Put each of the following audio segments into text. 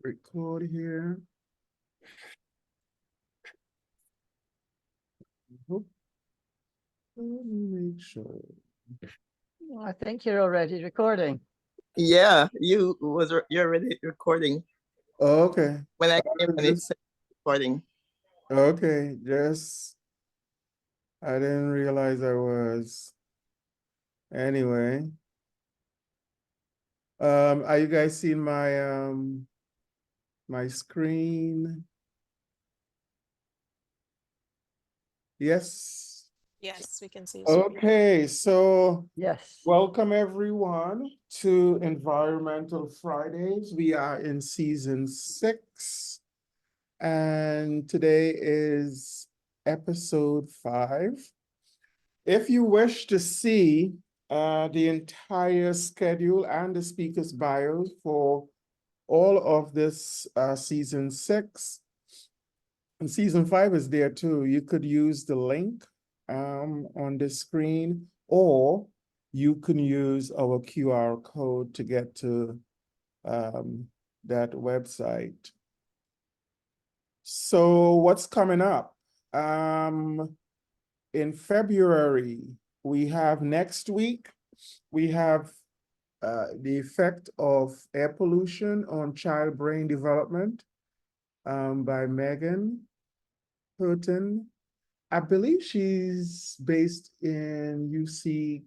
record here. Let me make sure. Well, I think you're already recording. Yeah, you're already recording. Okay. When I came and it Just said recording. okay. Just I didn't realize I was. Anyway. Are you guys seeing my screen? Yes. Yes, we can see. Okay, so Yes. welcome everyone to Environmental Fridays. We are in season 6, and today is episode 5. If you wish to see the entire schedule and the speaker's bios for all of this season 6, and season 5 is there too. You could use the link on the screen, or you can use our QR code to get to that website. So what's coming up? In February, we have next week, we have the effect of air pollution on child brain development by Megan Houghton. I believe she's based in UC,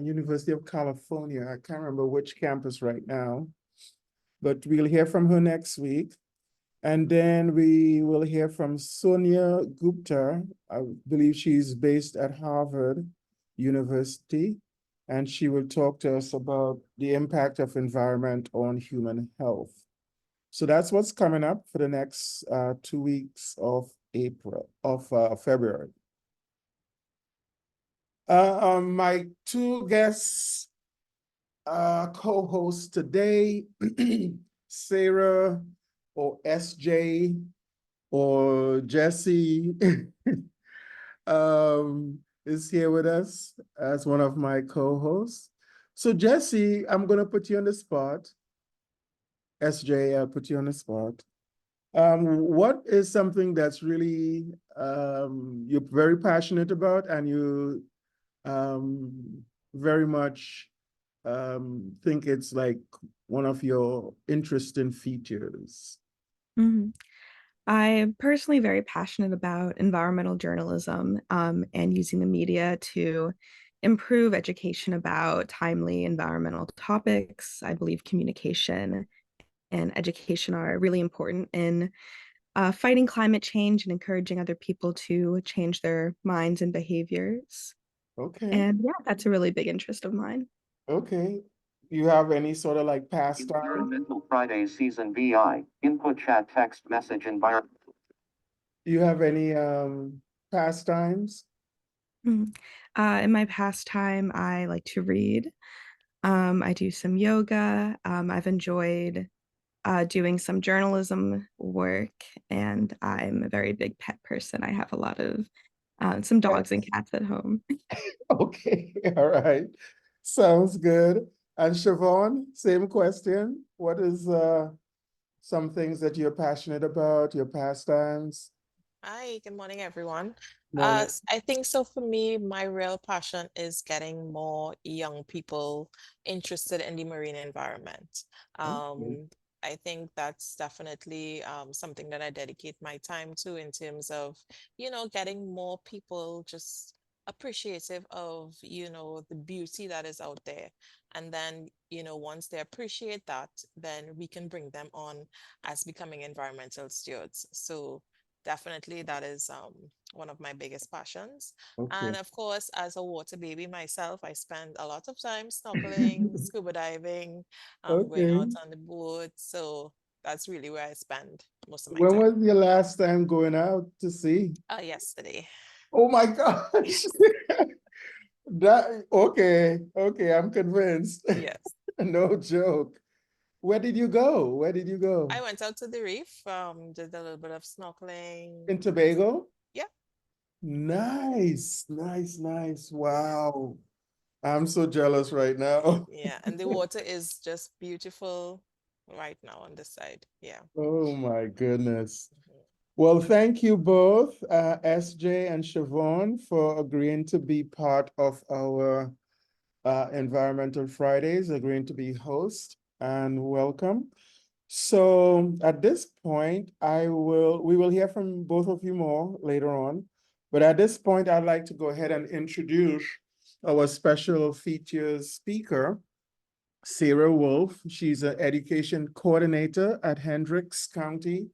University of California. I can't remember which campus right now, but we'll hear from her next week. And then we will hear from Sonia Gupta. I believe she's based at Harvard University, and she will talk to us about the impact of environment on human health. So that's what's coming up for the next 2 weeks of February. My two guests, co-hosts today, Sarah or SJ or Jesse, is here with us as one of my co-hosts. So Jesse, I'm gonna put you on the spot. SJ, I'll put you on the spot. What is something that's really you're very passionate about and you very much think it's like one of your interesting features? I'm personally very passionate about environmental journalism and using the media to improve education about timely environmental topics. I believe communication and education are really important in fighting climate change and encouraging other people to change their minds and behaviors. Okay, And yeah, that's a really big interest of mine. okay. You have any sort of like pastime? Environmental Fridays Season VI, input chat text message environment. You have any pastimes? In my pastime, I like to read. I do some yoga. I've enjoyed doing some journalism work, and I'm a very big pet person. I have a lot of some dogs and cats at home. Okay, all right. Sounds good. And Siobhan, same question. What is some things that you're passionate about, your pastimes? Hi, good morning, everyone. Morning. I think so for me, my real passion is getting more young people interested in the marine environment. Okay. I think that's definitely something that I dedicate my time to in terms of, getting more people just appreciative of, the beauty that is out there. And then, once they appreciate that, then we can bring them on as becoming environmental stewards. So definitely, that is one of my biggest passions. Okay. And of course, as a water baby myself, I spend a lot of time snorkeling, scuba diving, going Okay. out on the boat. So that's really where I spend most of my When time. was your last time going out to sea? Yesterday. Oh my gosh. That okay, okay, I'm convinced. Yes. No joke. Where did you go? Where did you go? I went out to the reef, did a little bit of snorkeling. In Tobago? Yeah. Nice, nice, nice. Wow. I'm so jealous right now. Yeah. And the water is just beautiful. right now on this side. Yeah. Oh, my goodness. Well, thank you both, SJ and Siobhan, for agreeing to be part of our Environmental Fridays, agreeing to be host, and welcome. So at this point, we will hear from both of you more later on. But at this point, I'd like to go ahead and introduce our special features speaker, Sarah Wolf. She's an education coordinator at Hendricks County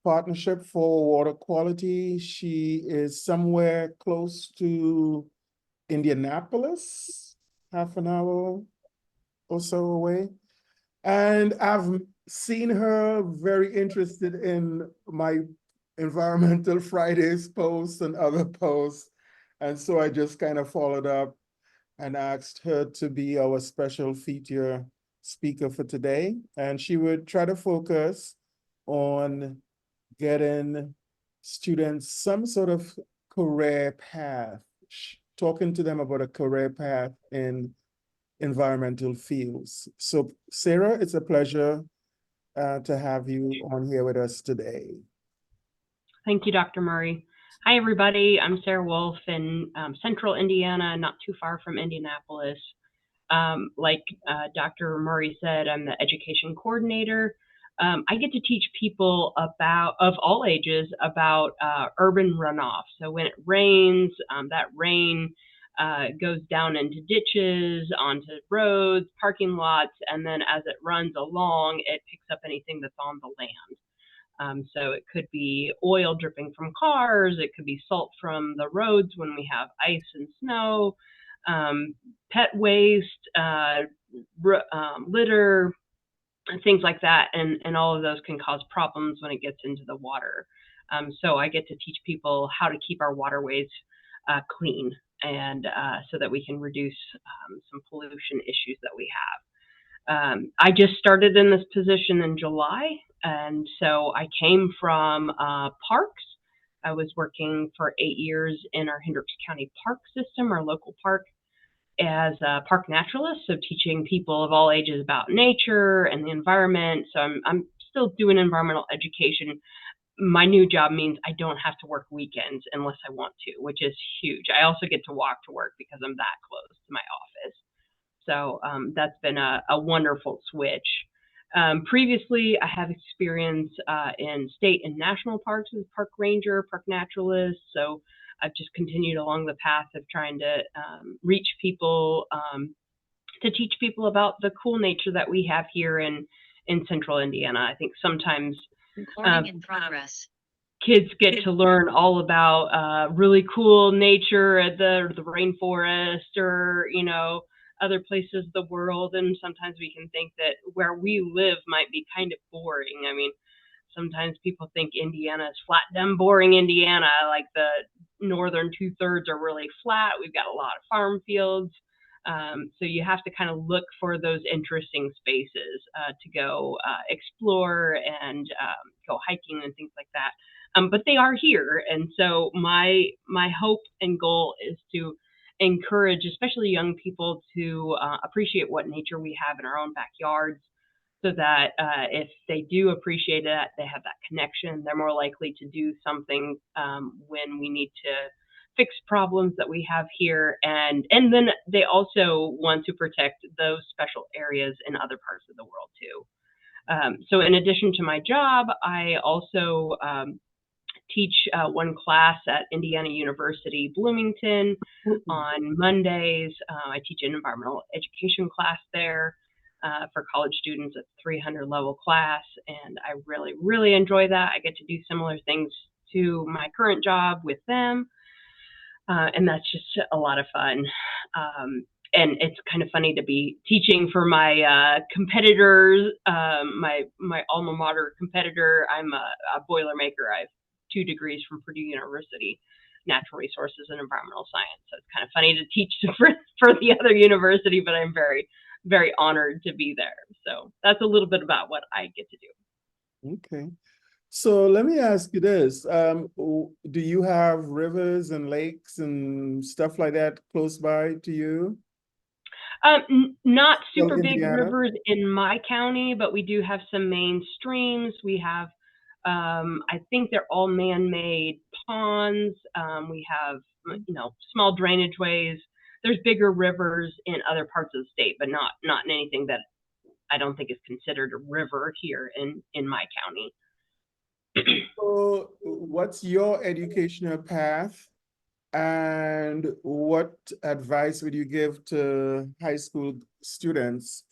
Partnership for Water Quality. She is somewhere close to Indianapolis, half an hour or so away. And I've seen her very interested in my Environmental Fridays posts and other posts. And so I just kind of followed up and asked her to be our special feature speaker for today. And she would try to focus on getting students some sort of career path, talking to them about a career path in environmental fields. So Sarah, it's a pleasure to have you on here with us today. Thank you, Dr. Murray. Hi, everybody. I'm Sarah Wolf in central Indiana, not too far from Indianapolis. Like Dr. Murray said, I'm the education coordinator. I get to teach people of all ages about urban runoff. So when it rains, that rain goes down into ditches, onto roads, parking lots, and then as it runs along, it picks up anything that's on the land. So it could be oil dripping from cars, it could be salt from the roads when we have ice and snow, pet waste, litter, things like that, and all of those can cause problems when it gets into the water. So I get to teach people how to keep our waterways clean, and so that we can reduce some pollution issues that we have. I just started in this position in July, and so I came from parks. I was working for 8 years in our Hendricks County Park system, our local park, as a park naturalist, so teaching people of all ages about nature and the environment. So I'm still doing environmental education. My new job means I don't have to work weekends unless I want to, which is huge. I also get to walk to work because I'm that close to my office. So that's been a wonderful switch. Previously, I have experience in state and national parks as a park ranger, park naturalist. So I've just continued along the path of trying to reach people, to teach people about the cool nature that we have here in central Indiana. I think sometimes Recording in progress. Kids get to learn all about really cool nature at the rainforest, or other places of the world, and sometimes we can think that where we live might be kind of boring. I mean, sometimes people think Indiana is flat, dumb, boring Indiana, like the northern 2/3 are really flat. We've got a lot of farm fields. So you have to kind of look for those interesting spaces to go explore and go hiking and things like that. But they are here, and so my hope and goal is to encourage, especially young people, to appreciate what nature we have in our own backyards, so that if they do appreciate it, they have that connection. They're more likely to do something when we need to fix problems that we have here, and then they also want to protect those special areas in other parts of the world too. So in addition to my job, I also teach one class at Indiana University Bloomington on Mondays. I teach an environmental education class there for college students at 300 level class, and I really, really enjoy that. I get to do similar things to my current job with them, and that's just a lot of fun. And it's kind of funny to be teaching for my competitors, my alma mater competitor. I'm a Boilermaker. I have 2 degrees from Purdue University, natural resources and environmental science. So it's kind of funny to teach for the other university, but I'm very, very honored to be there. So that's a little bit about what I get to do. Okay. So let me ask you this. Do you have rivers and lakes and stuff like that close by to you? Not Still super big Indiana? rivers in my county, but we do have some main streams. We have, I think they're all man-made ponds. We have, small drainage ways. There's bigger rivers in other parts of the state, but not in anything that I don't think is considered a river here in my county. So what's your educational path? And what advice would you give to high school students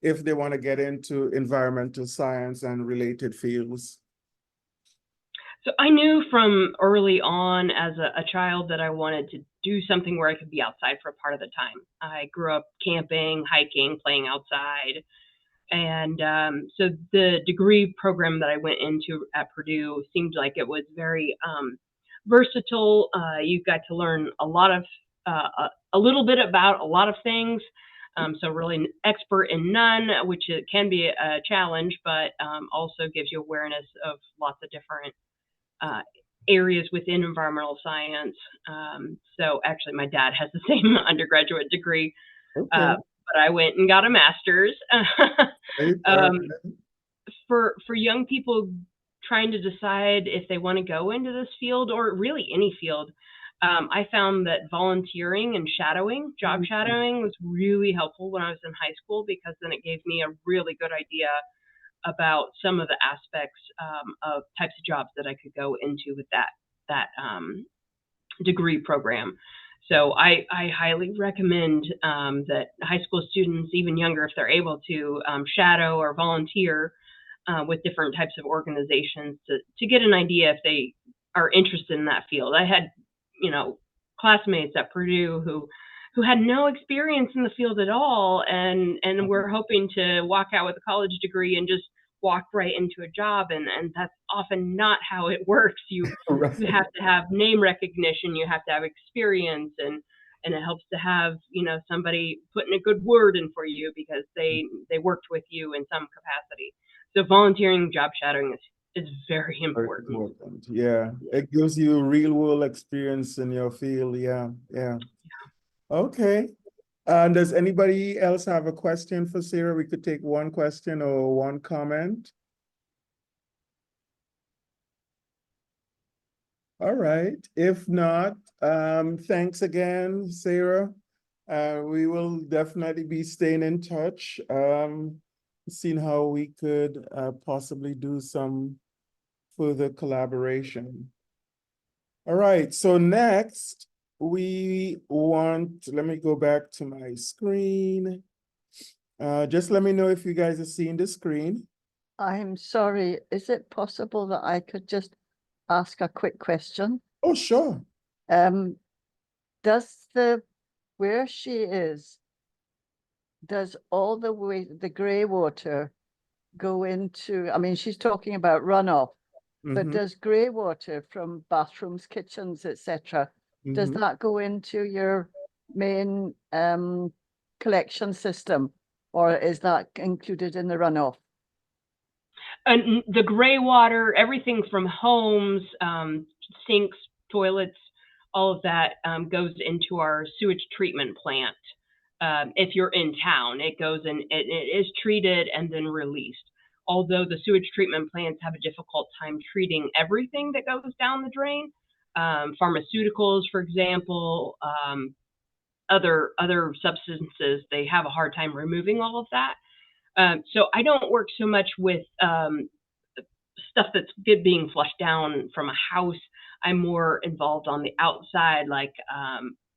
if they want to get into environmental science and related fields? So I knew from early on as a child that I wanted to do something where I could be outside for a part of the time. I grew up camping, hiking, playing outside. And so the degree program that I went into at Purdue seemed like it was very versatile. You got to learn a little bit about a lot of things. So really an expert in none, which it can be a challenge, but also gives you awareness of lots of different areas within environmental science. So actually my dad has the same undergraduate degree, Okay. but I went and got a master's. Right, For young people trying to decide if they want to go into this field or really any field, I found that volunteering and shadowing, job shadowing, was really helpful when I was in high school, because then it gave me a really good idea about some of the aspects of types of jobs that I could go into with that degree program. So I highly recommend that high school students, even younger, if they're able to, shadow or volunteer with different types of organizations to get an idea if they are interested in that field. I had, classmates at Purdue who had no experience in the field at all, and were hoping to walk out with a college degree and just walk right into a job, and that's often not how it works. You right. have to have name recognition, you have to have experience, and it helps to have, somebody putting a good word in for you because they worked with you in some capacity. So volunteering, job shadowing is very Very important. important. Yeah, it gives you real world experience in your field. Yeah, yeah. Okay. Does anybody else have a question for Sarah? We could take one question or one comment. All right. If not, thanks again, Sarah. We will definitely be staying in touch, seeing how we could possibly do some further collaboration. All right, so next we want, let me go back to my screen. Just let me know if you guys are seeing the screen. I'm sorry, is it possible that I could just ask a quick question? Oh, sure. Does where she is, does all the way, the gray water go into, I mean, she's talking about runoff, but Mhm, does gray water from bathrooms, kitchens, etc., does mhm. that go into your main collection system, or is that included in the runoff? And the gray water, everything from homes, sinks, toilets, all of that goes into our sewage treatment plant. If you're in town, it goes in, it is treated and then released. Although the sewage treatment plants have a difficult time treating everything that goes down the drain, pharmaceuticals, for example, other substances, they have a hard time removing all of that. So I don't work so much with stuff that's being flushed down from a house. I'm more involved on the outside, like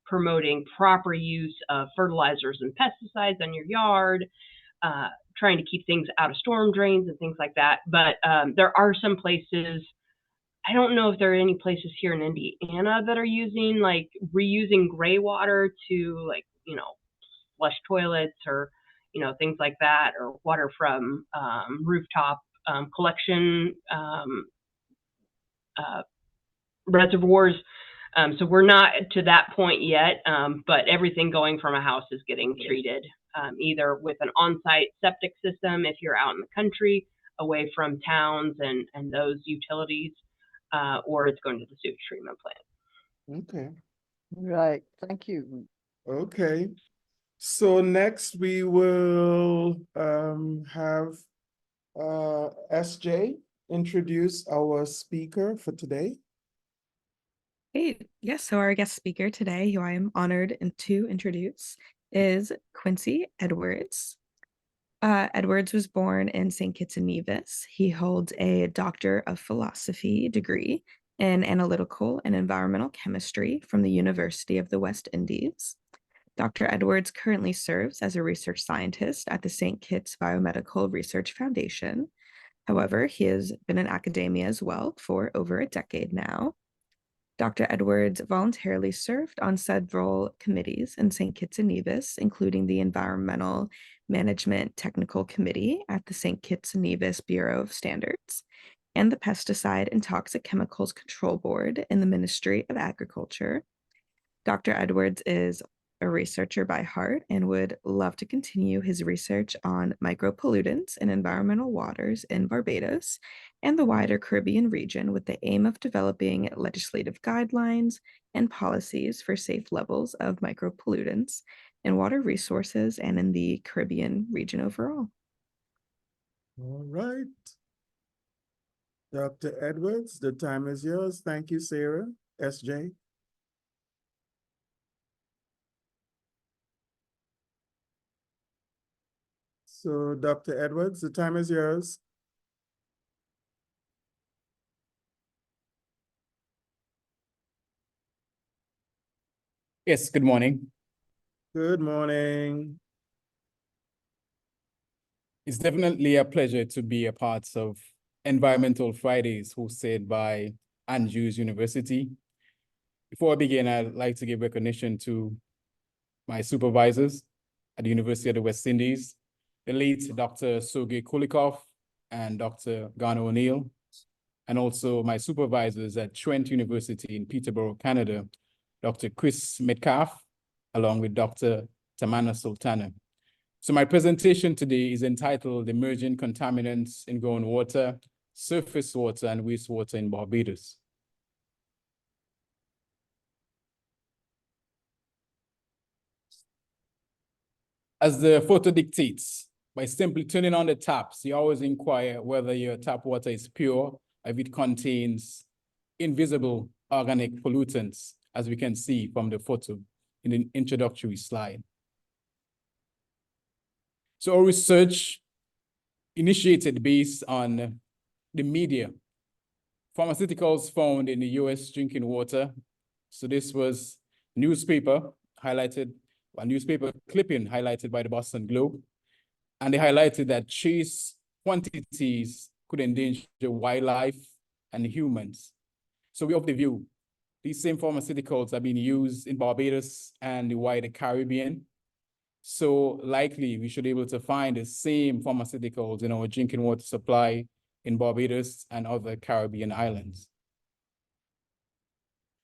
promoting proper use of fertilizers and pesticides on your yard, trying to keep things out of storm drains and things like that. But there are some places, I don't know if there are any places here in Indiana that are using, like, reusing gray water to, like, flush toilets or, things like that, or water from rooftop collection reservoirs. So we're not to that point yet, but everything going from a house is getting treated, either with an on-site septic system if you're out in the country, away from towns and those utilities, or it's going to the sewage treatment plant. Okay, Right, thank you. okay. So next we will have SJ introduce our speaker for today. Hey, yes, so our guest speaker today, who I am honored to introduce, is Quincy Edwards. Edwards was born in St. Kitts and Nevis. He holds a Doctor of Philosophy degree in Analytical and Environmental Chemistry from the University of the West Indies. Dr. Edwards currently serves as a research scientist at the St. Kitts Biomedical Research Foundation. However, he has been in academia as well for over a decade now. Dr. Edwards voluntarily served on several committees in St. Kitts and Nevis, including the Environmental Management Technical Committee at the St. Kitts and Nevis Bureau of Standards and the Pesticide and Toxic Chemicals Control Board in the Ministry of Agriculture. Dr. Edwards is a researcher by heart and would love to continue his research on micropollutants in environmental waters in Barbados and the wider Caribbean region with the aim of developing legislative guidelines and policies for safe levels of micropollutants in water resources and in the Caribbean region overall. All right. Dr. Edwards, the time is yours. Thank you, Sarah. SJ. So, Dr. Edwards, the time is yours. Yes, good morning. Good morning. It's definitely a pleasure to be a part of Environmental Fridays hosted by Andrews University. Before I begin, I'd like to give recognition to my supervisors at the University of the West Indies, the late Dr. Sergey Kulikov and Dr. Garner O'Neill, and also my supervisors at Trent University in Peterborough, Canada, Dr. Chris Metcalf, along with Dr. Tamana Sultana. So my presentation today is entitled Emerging Contaminants in Groundwater, Surface Water, and Wastewater in Barbados. As the photo dictates, by simply turning on the taps, you always inquire whether your tap water is pure, if it contains invisible organic pollutants, as we can see from the photo in the introductory slide. So our research initiated based on the media, pharmaceuticals found in the US drinking water. So this was newspaper highlighted, a newspaper clipping highlighted by the Boston Globe. And they highlighted that trace quantities could endanger wildlife and humans. So we of the view, these same pharmaceuticals are being used in Barbados and the wider Caribbean. So likely we should be able to find the same pharmaceuticals in our drinking water supply in Barbados and other Caribbean islands.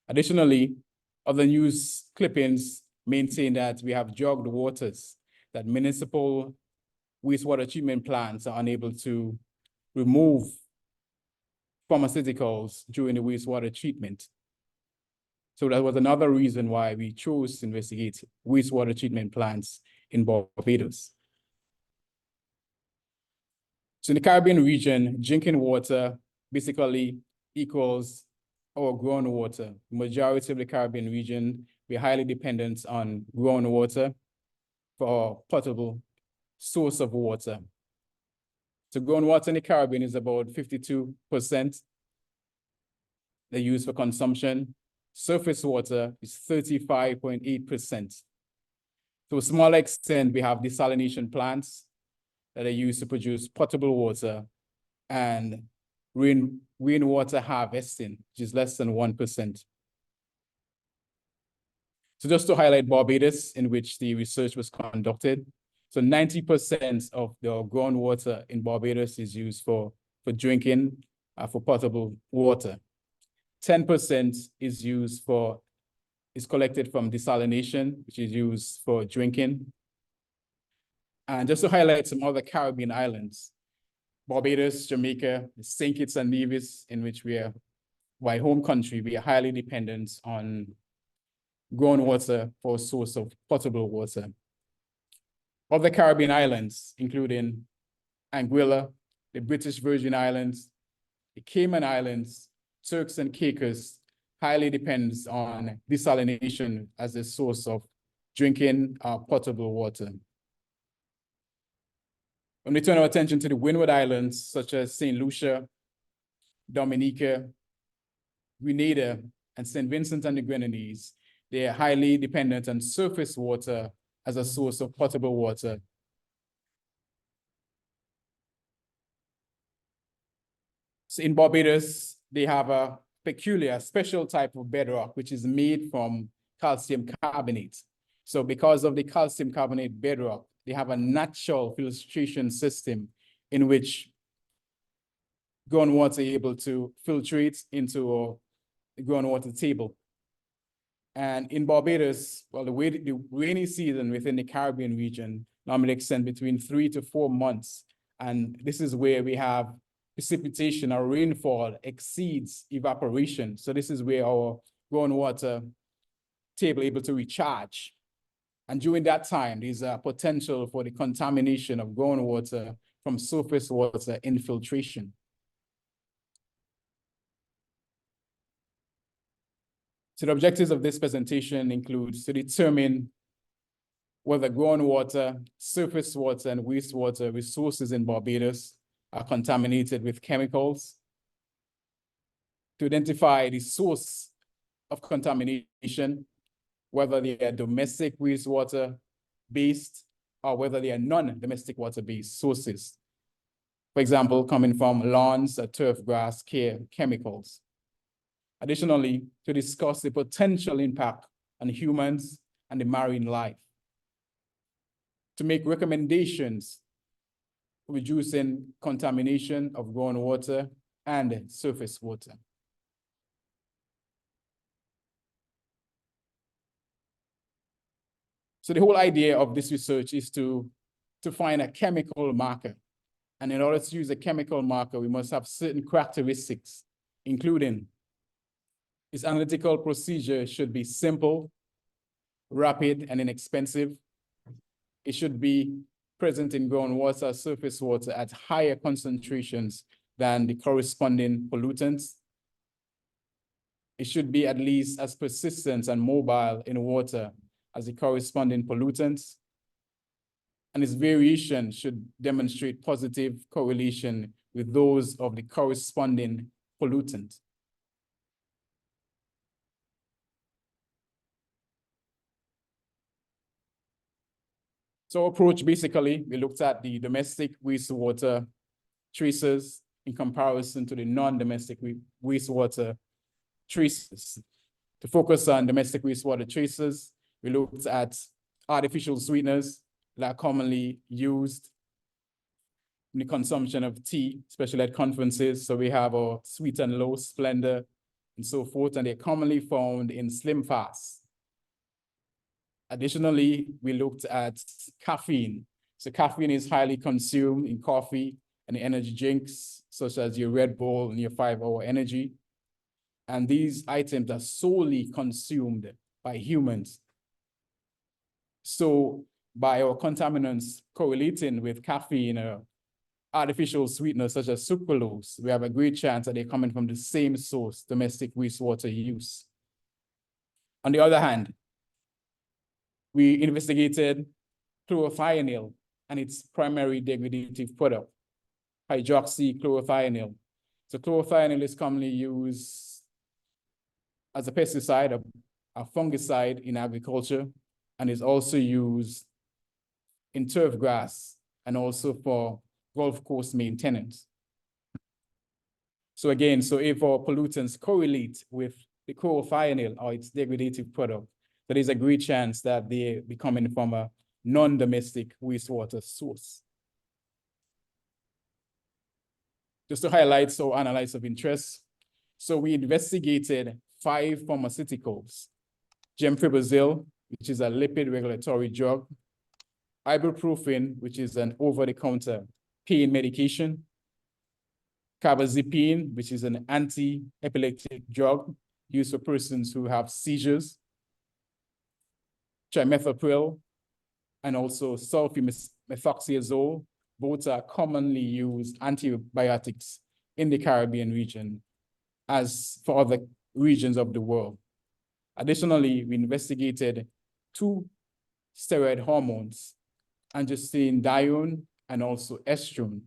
Additionally, other news clippings maintain that we have jogged waters, that municipal wastewater treatment plants are unable to remove pharmaceuticals during the wastewater treatment. So that was another reason why we chose to investigate wastewater treatment plants in Barbados. So in the Caribbean region, drinking water basically equals our groundwater. The majority of the Caribbean region, we're highly dependent on groundwater for our potable source of water. So groundwater in the Caribbean is about 52% they're used for consumption. Surface water is 35.8%. To a small extent, we have desalination plants that are used to produce potable water and rainwater harvesting, which is less than 1%. So just to highlight Barbados, in which the research was conducted, so 90% of the groundwater in Barbados is used for drinking, for potable water. 10% is collected from desalination, which is used for drinking. And just to highlight some other Caribbean islands, Barbados, Jamaica, St. Kitts and Nevis, in which we are, by home country, we are highly dependent on groundwater for a source of potable water. Other Caribbean islands, including Anguilla, the British Virgin Islands, the Cayman Islands, Turks and Caicos, highly depends on desalination as a source of drinking potable water. When we turn our attention to the Windward Islands, such as St. Lucia, Dominica, Grenada, and St. Vincent and the Grenadines, they are highly dependent on surface water as a source of potable water. So in Barbados, they have a peculiar, special type of bedrock, which is made from calcium carbonate. So because of the calcium carbonate bedrock, they have a natural filtration system in which groundwater is able to filtrate into the groundwater table. And in Barbados, well, the rainy season within the Caribbean region normally extends between 3 to 4 months. And this is where we have precipitation or rainfall exceeds evaporation. So this is where our groundwater table is able to recharge. And during that time, there's a potential for the contamination of groundwater from surface water infiltration. So the objectives of this presentation includes to determine whether groundwater, surface water, and wastewater resources in Barbados are contaminated with chemicals, to identify the source of contamination, whether they are domestic wastewater based or whether they are non-domestic water based sources. For example, coming from lawns, turf grass, care, chemicals. Additionally, to discuss the potential impact on humans and the marine life. To make recommendations for reducing contamination of groundwater and surface water. So the whole idea of this research is to find a chemical marker. And in order to use a chemical marker, we must have certain characteristics, including its analytical procedure should be simple, rapid, and inexpensive. It should be present in groundwater, surface water at higher concentrations than the corresponding pollutants. It should be at least as persistent and mobile in water as the corresponding pollutants. And its variation should demonstrate positive correlation with those of the corresponding pollutant. So approach, basically, we looked at the domestic wastewater traces in comparison to the non-domestic wastewater traces. To focus on domestic wastewater traces, we looked at artificial sweeteners that are commonly used in the consumption of tea, especially at conferences. So we have our Sweet and Low, Splendor, and so forth, and they're commonly found in Slim Fast. Additionally, we looked at caffeine. So caffeine is highly consumed in coffee and energy drinks, such as your Red Bull and your 5-Hour Energy. And these items are solely consumed by humans. So by our contaminants correlating with caffeine or artificial sweeteners such as sucralose, we have a great chance that they're coming from the same source, domestic wastewater use. On the other hand, we investigated chlorothionyl and its primary degradative product, hydroxychlorothionyl. So chlorothionyl is commonly used as a pesticide, a fungicide in agriculture, and is also used in turf grass and also for golf course maintenance. So again, so if our pollutants correlate with the chlorothionyl or its degradative product, there is a great chance that they be coming from a non-domestic wastewater source. Just to highlight some analysis of interest. So we investigated 5 pharmaceuticals: gemfibrozil, which is a lipid regulatory drug; ibuprofen, which is an over-the-counter pain medication; carbazepine, which is an anti-epileptic drug used for persons who have seizures; trimethoprim, and also sulfamethoxazole. Both are commonly used antibiotics in the Caribbean region as for other regions of the world. Additionally, we investigated 2 steroid hormones, androstenedione and also estrone.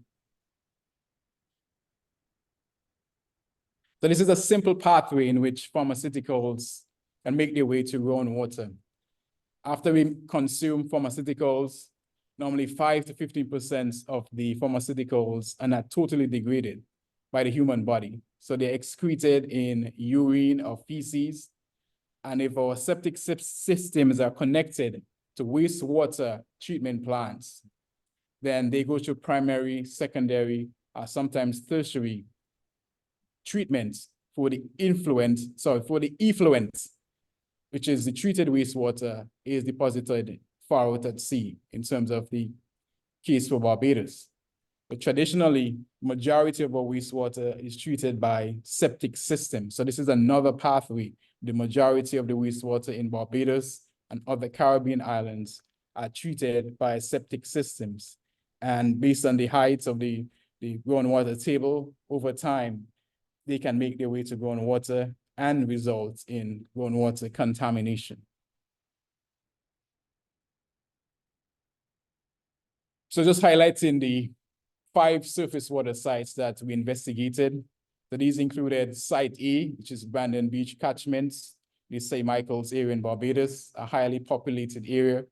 So this is a simple pathway in which pharmaceuticals can make their way to groundwater. After we consume pharmaceuticals, normally 5 to 15% of the pharmaceuticals are not totally degraded by the human body. So they're excreted in urine or feces. And if our septic systems are connected to wastewater treatment plants, then they go to primary, secondary, or sometimes tertiary treatments for the effluent, which is the treated wastewater, is deposited far out at sea in terms of the case for Barbados. But traditionally, majority of our wastewater is treated by septic systems. So this is another pathway. The majority of the wastewater in Barbados and other Caribbean islands are treated by septic systems. And based on the height of the groundwater table, over time, they can make their way to groundwater and result in groundwater contamination. So just highlighting the 5 surface water sites that we investigated. So these included Site A, which is Brandon Beach catchments, the St. Michael's area in Barbados, a highly populated area.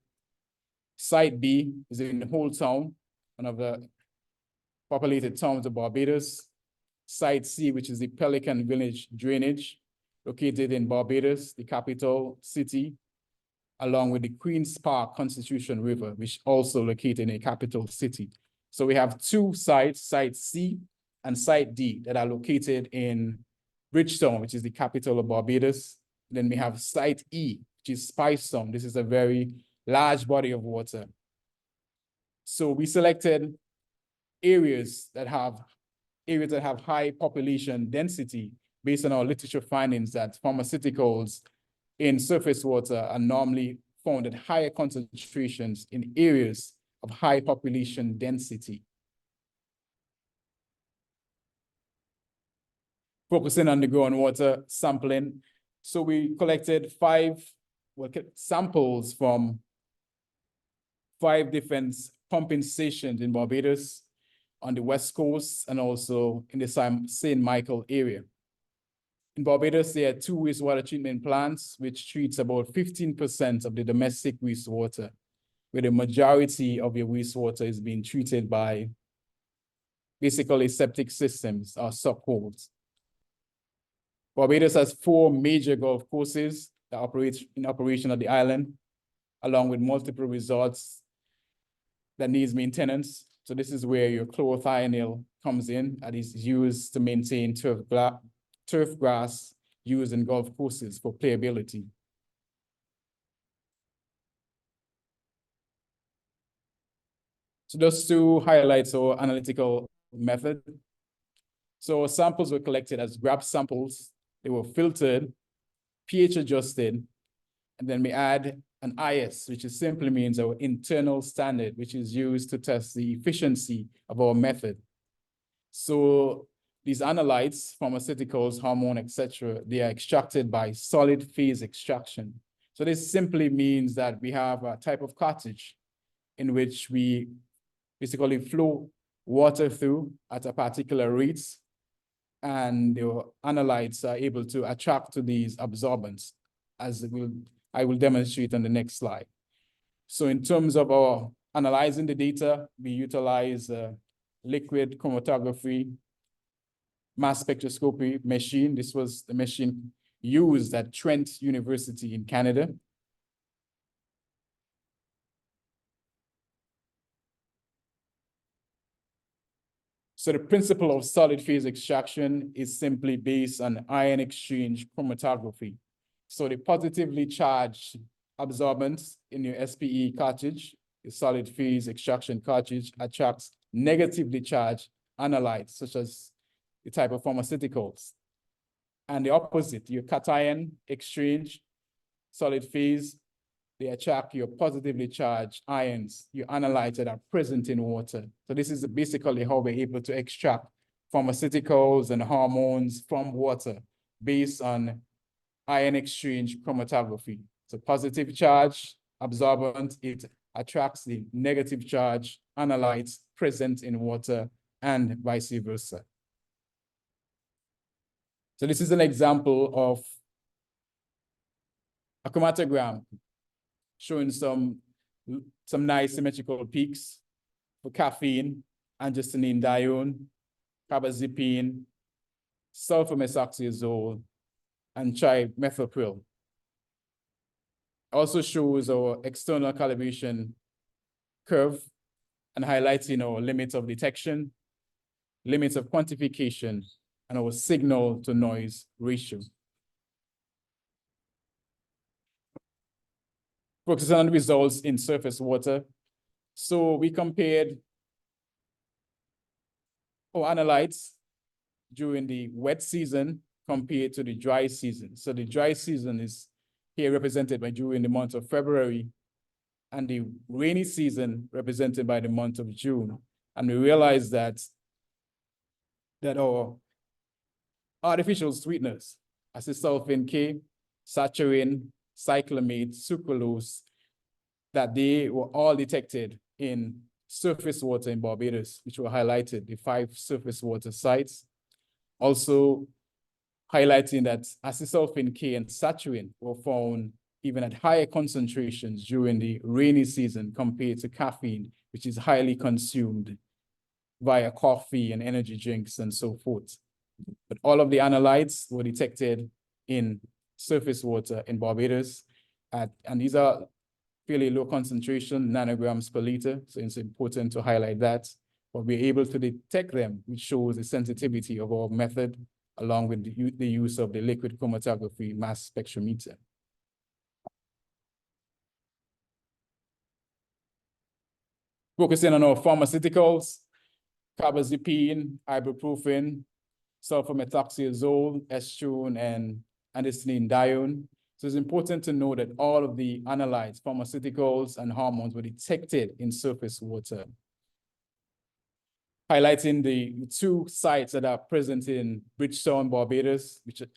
Site B is in the whole town, one of the populated towns of Barbados. Site C, which is the Pelican Village drainage, located in Barbados, the capital city, along with the Queen's Park Constitution River, which also located in a capital city. So we have 2 sites, Site C and Site D, that are located in Bridgetown, which is the capital of Barbados. Then we have Site E, which is Spicetown. This is a very large body of water. So we selected areas that have high population density based on our literature findings that pharmaceuticals in surface water are normally found at higher concentrations in areas of high population density. Focusing on the groundwater sampling. So we collected 5 samples from 5 different pumping stations in Barbados, on the West Coast, and also in the St. Michael area. In Barbados, there are 2 wastewater treatment plants, which treats about 15% of the domestic wastewater, where the majority of your wastewater is being treated by basically septic systems or subholes. Barbados has 4 major golf courses that operate in operation at the island, along with multiple resorts that needs maintenance. So this is where your chlorothionyl comes in and is used to maintain turf grass used in golf courses for playability. So just to highlight our analytical method. So samples were collected as grab samples. They were filtered, pH adjusted, and then we add an IS, which is simply means our internal standard, which is used to test the efficiency of our method. So these analytes, pharmaceuticals, hormone, etc., they are extracted by solid phase extraction. So this simply means that we have a type of cartridge in which we basically flow water through at a particular rate, and the analytes are able to attract to these absorbents, as I will demonstrate on the next slide. So in terms of our analyzing the data, we utilize liquid chromatography, mass spectroscopy machine. This was the machine used at Trent University in Canada. So the principle of solid phase extraction is simply based on ion exchange chromatography. So the positively charged absorbents in your SPE cartridge, the solid phase extraction cartridge, attracts negatively charged analytes, such as the type of pharmaceuticals. And the opposite, your cation exchange solid phase they attract your positively charged ions, your analytes that are present in water. So this is basically how we're able to extract pharmaceuticals and hormones from water based on ion exchange chromatography. So positive charge absorbent, it attracts the negative charge analytes present in water and vice versa. So this is an example of a chromatogram showing some nice symmetrical peaks for caffeine, androstenedione, carbazepine, sulfamethoxyazole, and trimethoprim. Also shows our external calibration curve and highlighting our limits of detection, limits of quantification, and our signal to noise ratio. Focusing on results in surface water. So we compared our analytes during the wet season compared to the dry season. So the dry season is here represented by during the month of February, and the rainy season represented by the month of June. And we realized that our artificial sweeteners, acesulfame K, saccharin, cyclamate, sucralose, that they were all detected in surface water in Barbados, which were highlighted, the 5 surface water sites. Also highlighting that acesulfame K and saccharin were found even at higher concentrations during the rainy season compared to caffeine, which is highly consumed via coffee and energy drinks and so forth. But all of the analytes were detected in surface water in Barbados, and these are fairly low concentration, nanograms per liter, so it's important to highlight that. But we're able to detect them, which shows the sensitivity of our method, along with the use of the liquid chromatography mass spectrometer. Focusing on our pharmaceuticals, carbazepine, ibuprofen, sulfamethoxyazole, estrone, and androstenedione. So it's important to know that all of the analytes, pharmaceuticals, and hormones were detected in surface water. Highlighting the 2 sites that are present in Bridgetown, Barbados, which are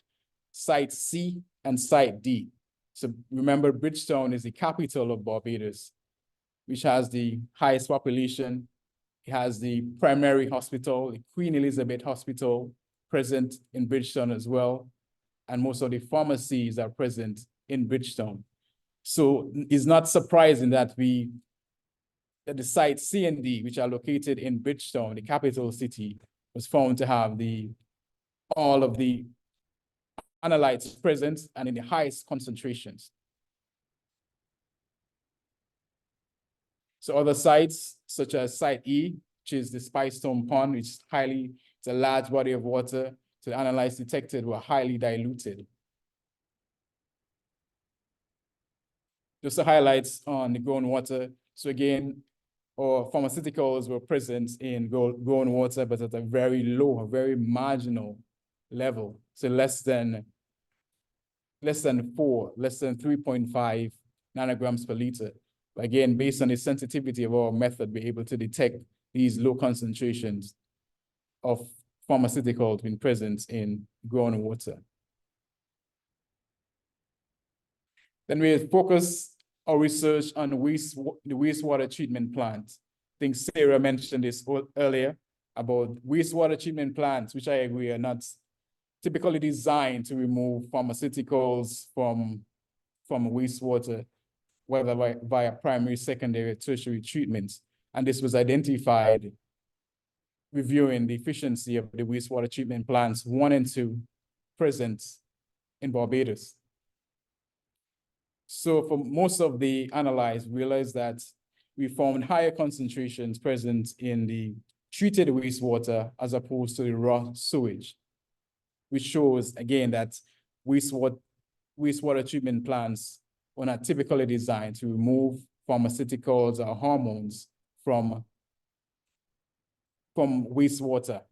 Site C and Site D. So remember, Bridgetown is the capital of Barbados, which has the highest population. It has the primary hospital, the Queen Elizabeth Hospital, present in Bridgetown as well. And most of the pharmacies are present in Bridgetown. So it's not surprising that the site C and D, which are located in Bridgetown, the capital city, was found to have all of the analytes present and in the highest concentrations. So other sites, such as Site E, which is the Spicestone Pond, which is it's a large body of water, so the analytes detected were highly diluted. Just the highlights on the groundwater. So again, our pharmaceuticals were present in groundwater, but at a very low, a very marginal level. So less than 3.5 nanograms per liter. Again, based on the sensitivity of our method, we're able to detect these low concentrations of pharmaceuticals being present in groundwater. Then we focus our research on the wastewater treatment plant. I think Sarah mentioned this earlier about wastewater treatment plants, which I agree are not typically designed to remove pharmaceuticals from wastewater, whether via primary, secondary, tertiary treatments. And this was identified reviewing the efficiency of the wastewater treatment plants 1 and 2 present in Barbados. So for most of the analyzed, we realized that we found higher concentrations present in the treated wastewater as opposed to the raw sewage, which shows again that wastewater treatment plants were not typically designed to remove pharmaceuticals or hormones from wastewater.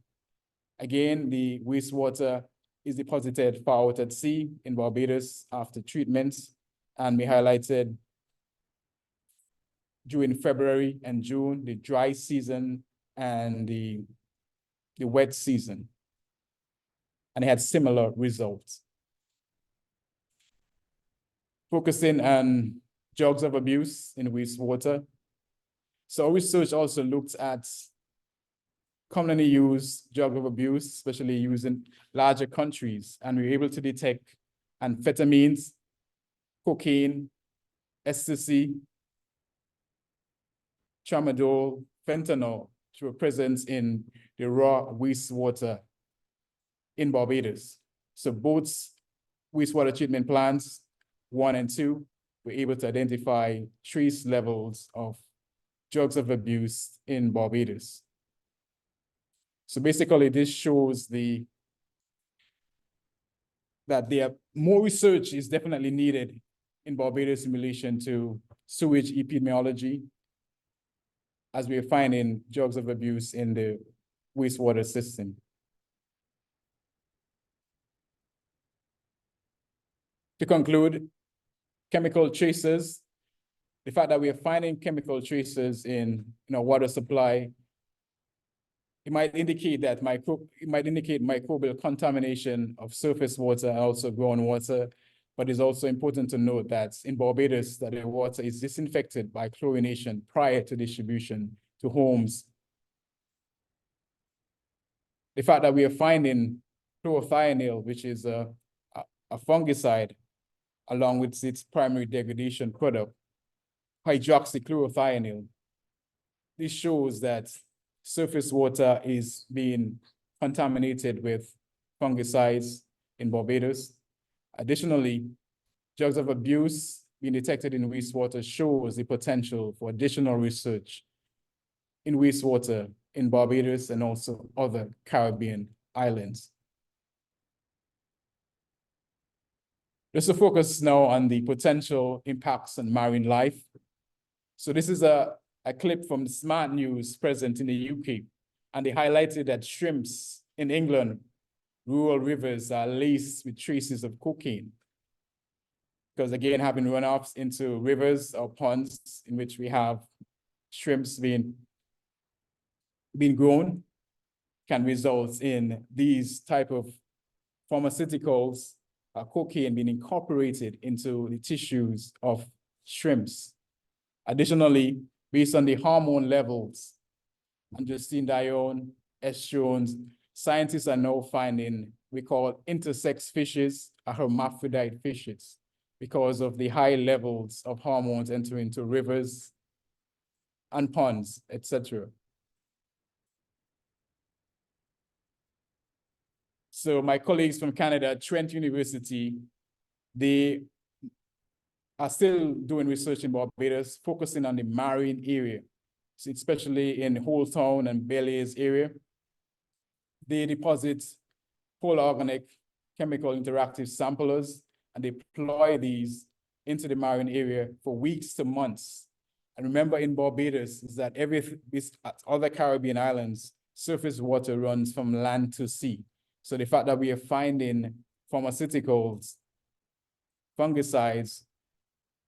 Again, the wastewater is deposited far out at sea in Barbados after treatments, and we highlighted during February and June, the dry season and the wet season. And they had similar results. Focusing on drugs of abuse in wastewater. So our research also looked at commonly used drug of abuse, especially used in larger countries, and we were able to detect amphetamines, cocaine, ecstasy, tramadol, fentanyl, which were present in the raw wastewater in Barbados. So both wastewater treatment plants, 1 and 2, were able to identify trace levels of drugs of abuse in Barbados. So basically, this shows that more research is definitely needed in Barbados in relation to sewage epidemiology, as we are finding drugs of abuse in the wastewater system. To conclude, chemical traces, the fact that we are finding chemical traces in our water supply, it might indicate that microbial contamination of surface water and also groundwater, but it's also important to note that in Barbados, that the water is disinfected by chlorination prior to distribution to homes. The fact that we are finding chlorothianil, which is a fungicide, along with its primary degradation product, hydroxychlorothianil. This shows that surface water is being contaminated with fungicides in Barbados. Additionally, drugs of abuse being detected in wastewater shows the potential for additional research in wastewater in Barbados and also other Caribbean islands. Just to focus now on the potential impacts on marine life. So this is a clip from Smart News present in the UK, and they highlighted that shrimps in England, rural rivers are laced with traces of cocaine. Because again, having runoffs into rivers or ponds in which we have shrimps being grown can result in these type of pharmaceuticals, cocaine being incorporated into the tissues of shrimps. Additionally, based on the hormone levels, androstenedione, estrogens, scientists are now finding we call intersex fishes are hermaphrodite fishes because of the high levels of hormones entering into rivers and ponds, etc. So my colleagues from Canada at Trent University, they are still doing research in Barbados, focusing on the marine area, so especially in Old Town and Belize area. They deposit polar organic chemical interactive samplers and they deploy these into the marine area for weeks to months. And remember, in Barbados, is that at other Caribbean islands, surface water runs from land to sea. So the fact that we are finding pharmaceuticals, fungicides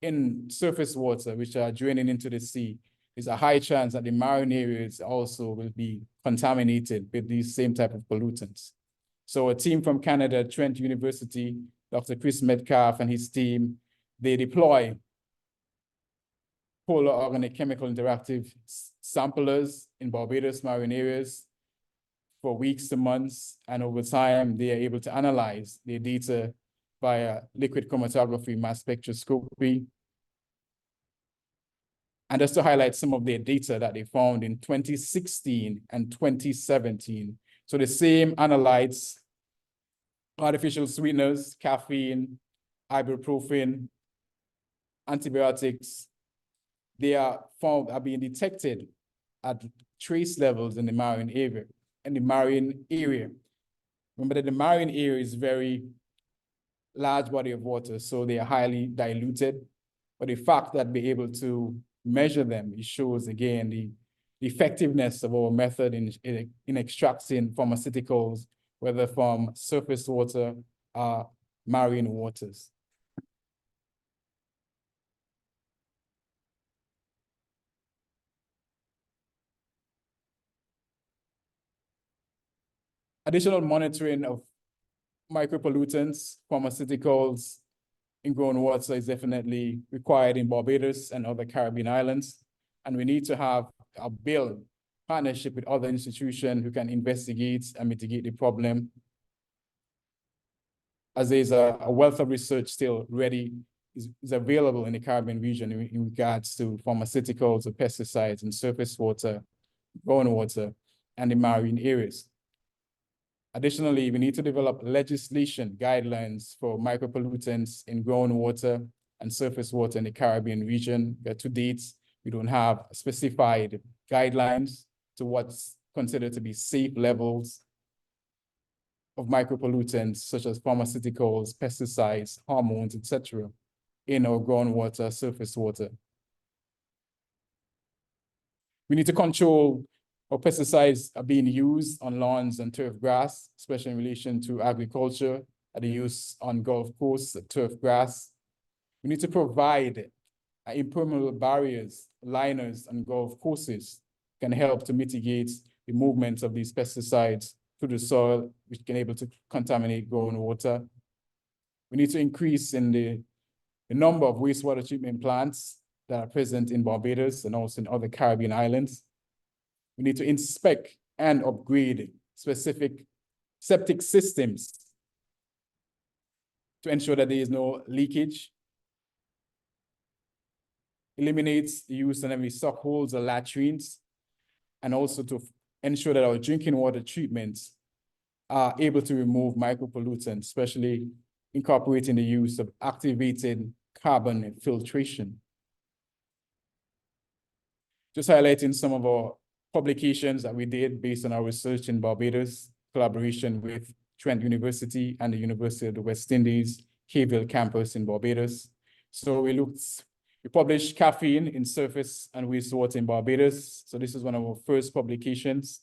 in surface water, which are draining into the sea, is a high chance that the marine areas also will be contaminated with these same type of pollutants. So a team from Canada, Trent University, Dr. Chris Metcalf and his team, they deploy polar organic chemical interactive samplers in Barbados marine areas for weeks to months, and over time, they are able to analyze their data via liquid chromatography, mass spectroscopy. And just to highlight some of their data that they found in 2016 and 2017. So the same analytes, artificial sweeteners, caffeine, ibuprofen, antibiotics, they are being detected at trace levels in the marine area. Remember that the marine area is very large body of water, so they are highly diluted. But the fact that we're able to measure them, it shows again the effectiveness of our method in extracting pharmaceuticals, whether from surface water or marine waters. Additional monitoring of micropollutants, pharmaceuticals in groundwater is definitely required in Barbados and other Caribbean islands. And we need to have a build partnership with other institutions who can investigate and mitigate the problem, as there's a wealth of research still ready, is available in the Caribbean region in regards to pharmaceuticals, or pesticides, and surface water, groundwater, and the marine areas. Additionally, we need to develop legislation guidelines for micropollutants in groundwater and surface water in the Caribbean region. To date, we don't have specified guidelines to what's considered to be safe levels of micropollutants such as pharmaceuticals, pesticides, hormones, etc. in our groundwater, surface water. We need to control how pesticides are being used on lawns and turf grass, especially in relation to agriculture, and the use on Gulf Coast turf grass. We need to provide impermeable barriers, liners, and Gulf coasts can help to mitigate the movement of these pesticides through the soil, which can able to contaminate groundwater. We need to increase in the number of wastewater treatment plants that are present in Barbados and also in other Caribbean islands. We need to inspect and upgrade specific septic systems to ensure that there is no leakage. Eliminates the use of any sock holes or latrines, and also to ensure that our drinking water treatments are able to remove micropollutants, especially incorporating the use of activated carbon filtration. Just highlighting some of our publications that we did based on our research in Barbados, collaboration with Trent University and the University of the West Indies, Hayville campus in Barbados. So we published caffeine in surface and wastewater in Barbados. So this is one of our first publications.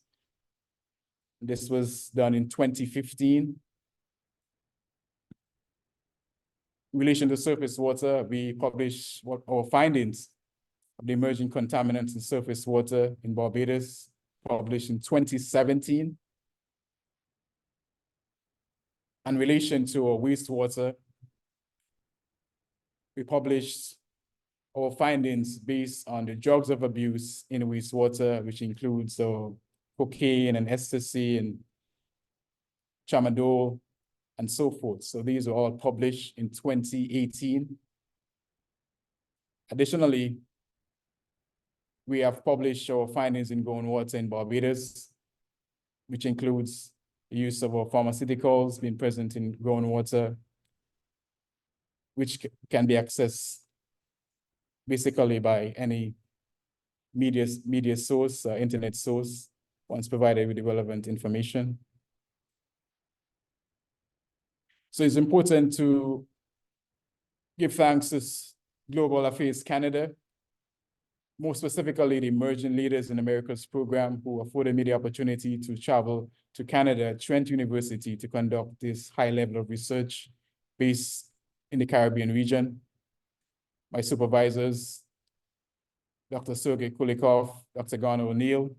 This was done in 2015. In relation to surface water, we published what our findings of the emerging contaminants in surface water in Barbados, published in 2017. In relation to our wastewater, we published our findings based on the drugs of abuse in wastewater, which includes cocaine and ecstasy and tramadol and so forth. So these were all published in 2018. Additionally, we have published our findings in groundwater in Barbados, which includes the use of our pharmaceuticals being present in groundwater, which can be accessed basically by any media source, internet source, once provided with the relevant information. So it's important to give thanks to Global Affairs Canada, more specifically the Emerging Leaders in Americas program, who afforded me the opportunity to travel to Canada at Trent University to conduct this high level of research based in the Caribbean region. My supervisors, Dr. Sergey Kulikov, Dr. Garner O'Neill.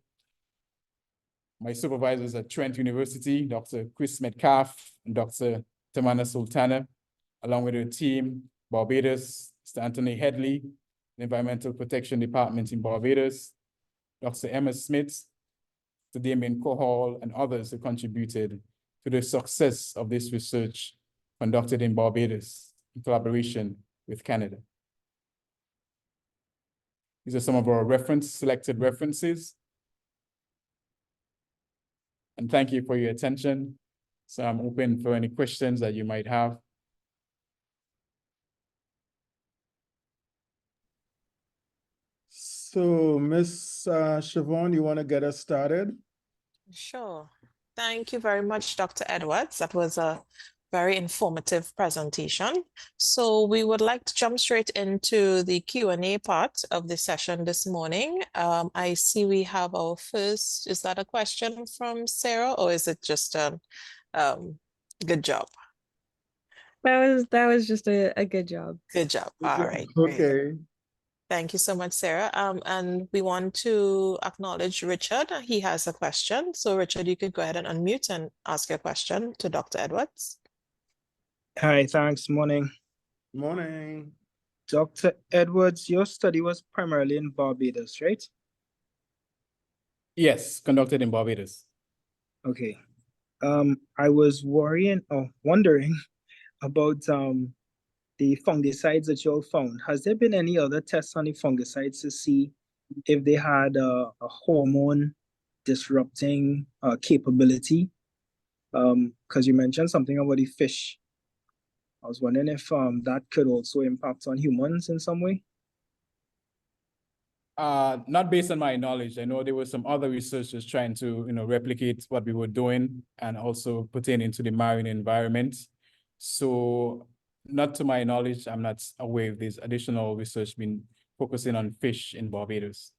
My supervisors at Trent University, Dr. Chris Metcalf and Dr. Tamana Sultana, along with their team, Barbados, Mr. Anthony Headley, the Environmental Protection Department in Barbados, Dr. Emma Smith, Mr. Damien Cohall, and others who contributed to the success of this research conducted in Barbados in collaboration with Canada. These are some of our selected references. And thank you for your attention. So I'm open for any questions that you might have. So, Miss Siobhan, you want to get us started? Sure. Thank you very much, Dr. Edwards. That was a very informative presentation. So we would like to jump straight into the Q&A part of the session this morning. I see we have our first, is that a question from Sarah, or is it just a good job? That was just a good job. Good job. All right. Great. Okay. Thank you so much, Sarah. And we want to acknowledge Richard. He has a question. So Richard, you could go ahead and unmute and ask your question to Dr. Edwards. Hi, thanks. Morning. Morning. Dr. Edwards, your study was primarily in Barbados, right? Yes, conducted in Barbados. Okay. I was wondering about the fungicides that you all found. Has there been any other tests on the fungicides to see if they had a hormone disrupting capability? Because you mentioned something about the fish. I was wondering if that could also impact on humans in some way. Not based on my knowledge. I know there were some other researchers trying to, replicate what we were doing and also pertaining to the marine environment. So not to my knowledge, I'm not aware of this additional research being focusing on fish in Barbados.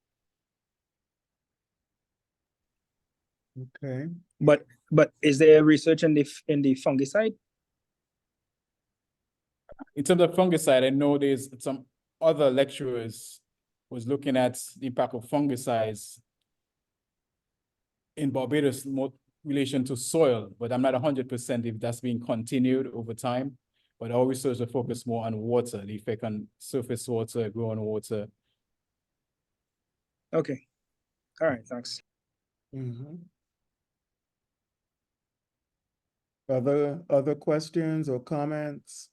Okay. But is there research in the fungicide? In terms of fungicide, I know there's some other lecturers was looking at the impact of fungicides in Barbados more relation to soil, but I'm not 100% if that's being continued over time. But our research will focus more on water, the effect on surface water, groundwater. Okay. All right, thanks. Other questions or comments?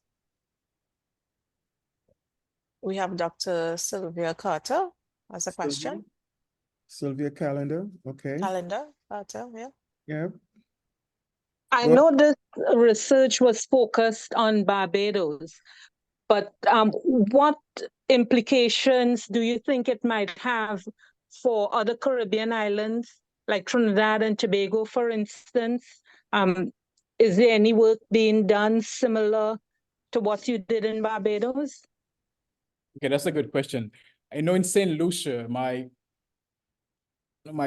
We have Dr. Sylvia Carter as a question. Sylvia Calendar, okay. Calendar, Carter, yeah. Yeah. I Well- know this research was focused on Barbados, but what implications do you think it might have for other Caribbean islands, like Trinidad and Tobago, for instance? Is there any work being done similar to what you did in Barbados? Okay, that's a good question. I know in St. Lucia, my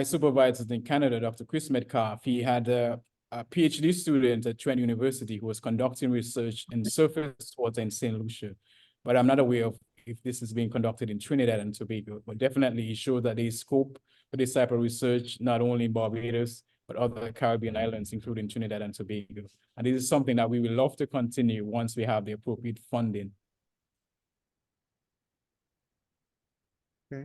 supervisor in Canada, Dr. Chris Metcalf, he had a PhD student at Trent University who was conducting research in surface water in St. Lucia. But I'm not aware of if this is being conducted in Trinidad and Tobago, but definitely it shows that there is scope for this type of research, not only in Barbados, but other Caribbean islands, including Trinidad and Tobago. And this is something that we will love to continue once we have the appropriate funding. Okay.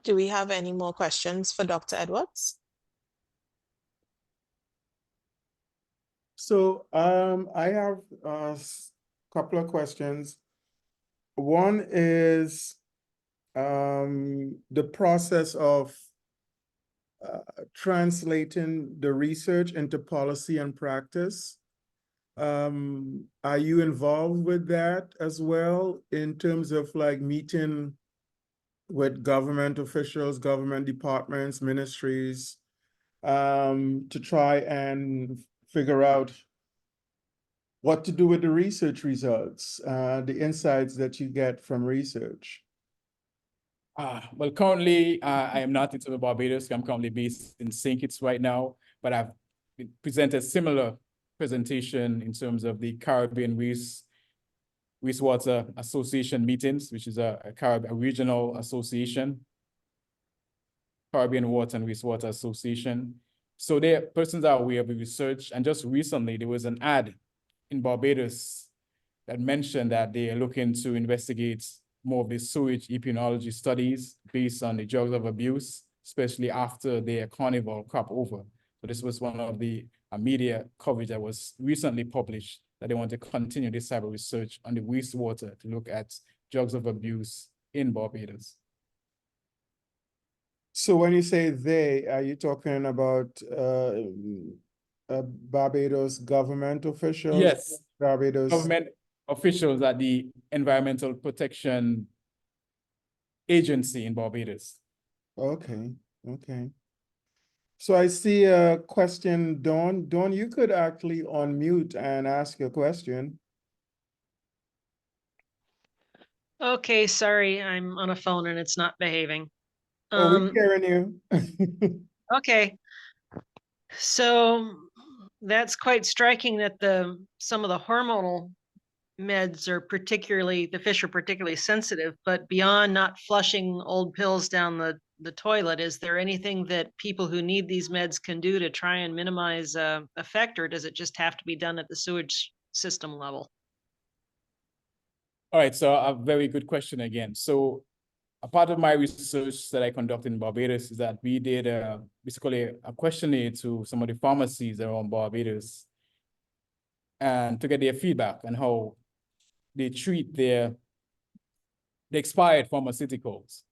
Do we have any more questions for Dr. Edwards? So I have a couple of questions. One is the process of translating the research into policy and practice. Are you involved with that as well in terms of like meeting with government officials, government departments, ministries, to try and figure out what to do with the research results, the insights that you get from research? Well, currently, I am not in Barbados. I'm currently based in St. Kitts right now, but I've presented similar presentation in terms of the Caribbean Wastewater Association meetings, which is a regional association, Caribbean Water and Wastewater Association. So there, persons are aware of the research, and just recently there was an ad in Barbados that mentioned that they are looking to investigate more of the sewage epidemiology studies based on the drugs of abuse, especially after their carnival crop over. So this was one of the media coverage that was recently published, that they want to continue this type of research on the wastewater to look at drugs of abuse in Barbados. So when you say they, are you talking about Barbados government officials? Yes, Barbados government officials at the Environmental Protection Agency in Barbados. Okay, okay. So I see a question, Dawn. Dawn, you could actually unmute and ask your question. Okay, sorry, I'm on a phone and it's not behaving. Oh, we're hearing you. Okay. So that's quite striking that some of the hormonal meds are the fish are particularly sensitive, but beyond not flushing old pills down the toilet, is there anything that people who need these meds can do to try and minimize effect, or does it just have to be done at the sewage system level? All right, so a very good question again. So a part of my research that I conducted in Barbados is that we did basically a questionnaire to some of the pharmacies around Barbados and to get their feedback on how they treat the expired pharmaceuticals.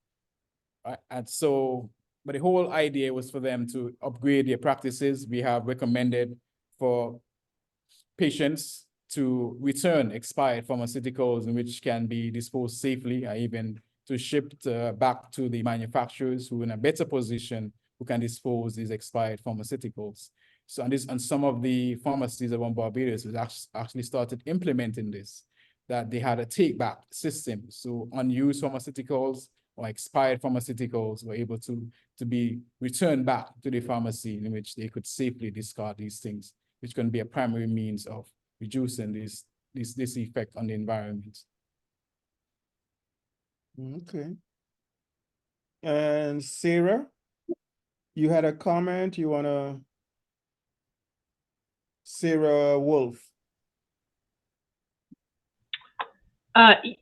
Right? And so, but the whole idea was for them to upgrade their practices. We have recommended for patients to return expired pharmaceuticals, in which can be disposed safely, or even to ship back to the manufacturers who are in a better position, who can dispose these expired pharmaceuticals. So, and some of the pharmacies around Barbados has actually started implementing this, that they had a take-back system. So unused pharmaceuticals or expired pharmaceuticals were able to be returned back to the pharmacy, in which they could safely discard these things, which can be a primary means of reducing this effect on the environment. Okay. And Sarah, you had a comment, you wanna? Sarah Wolf.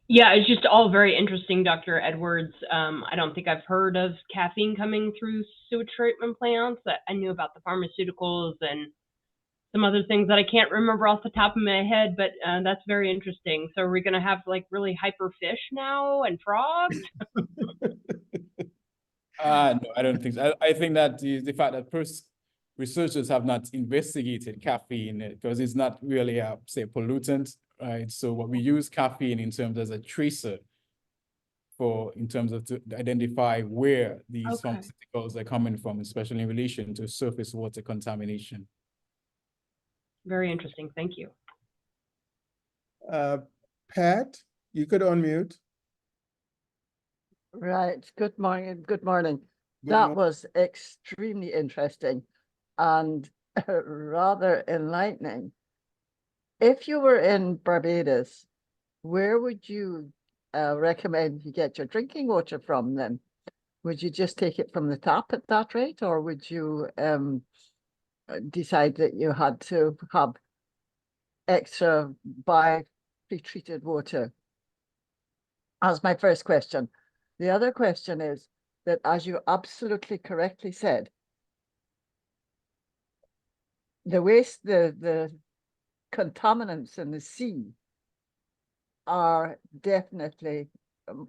Yeah, it's just all very interesting, Dr. Edwards. I don't think I've heard of caffeine coming through sewage treatment plants. I knew about the pharmaceuticals and some other things that I can't remember off the top of my head, but that's very interesting. So are we going to have like really hyper fish now and frogs? No, I don't think so. I think that the fact that researchers have not investigated caffeine, because it's not really a, say, pollutant, right? So what we use caffeine in terms as a tracer in terms of to identify where these pharmaceuticals are coming from, especially in relation to surface water contamination. Very interesting. Thank you. Pat, you could unmute. Right. Good morning. Good morning. Good That morning. was extremely interesting and rather enlightening. If you were in Barbados, where would you recommend you get your drinking water from then? Would you just take it from the tap at that rate, or would you decide that you had to have extra pre-treated water? As my first question. The other question is that, as you absolutely correctly said, the waste, the contaminants in the sea are definitely,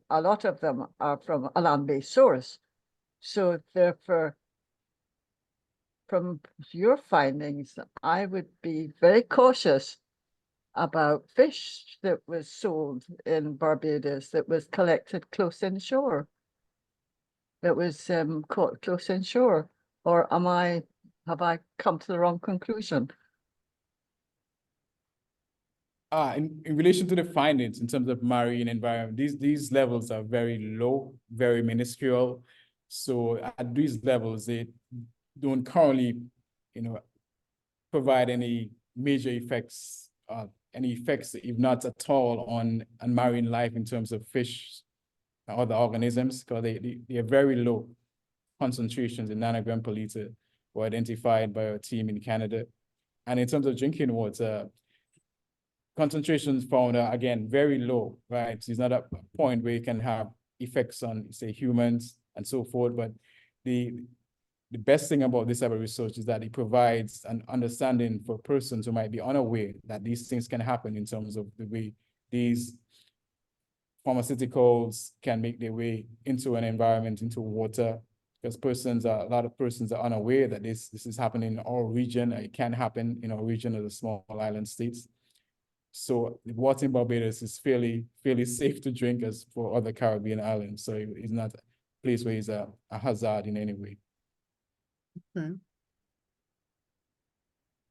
a lot of them are from a land-based source. So therefore, from your findings, I would be very cautious about fish that was sold in Barbados, that was collected close inshore, that was caught close inshore. Or have I come to the wrong conclusion? In relation to the findings in terms of marine environment, these levels are very low, very minuscule. So at these levels, they don't currently, provide any major effects, if not at all, on marine life in terms of fish and other organisms, because they are very low concentrations in nanogram per liter were identified by our team in Canada. And in terms of drinking water, concentrations found are, again, very low, right? So it's not a point where you can have effects on, say, humans and so forth. But the best thing about this type of research is that it provides an understanding for persons who might be unaware that these things can happen, in terms of the way these pharmaceuticals can make their way into an environment, into water, because a lot of persons are unaware that this is happening in our region. It can happen in our region as a small island states. So the water in Barbados is fairly safe to drink as for other Caribbean islands. So it's not a place where it's a hazard in any way. Okay.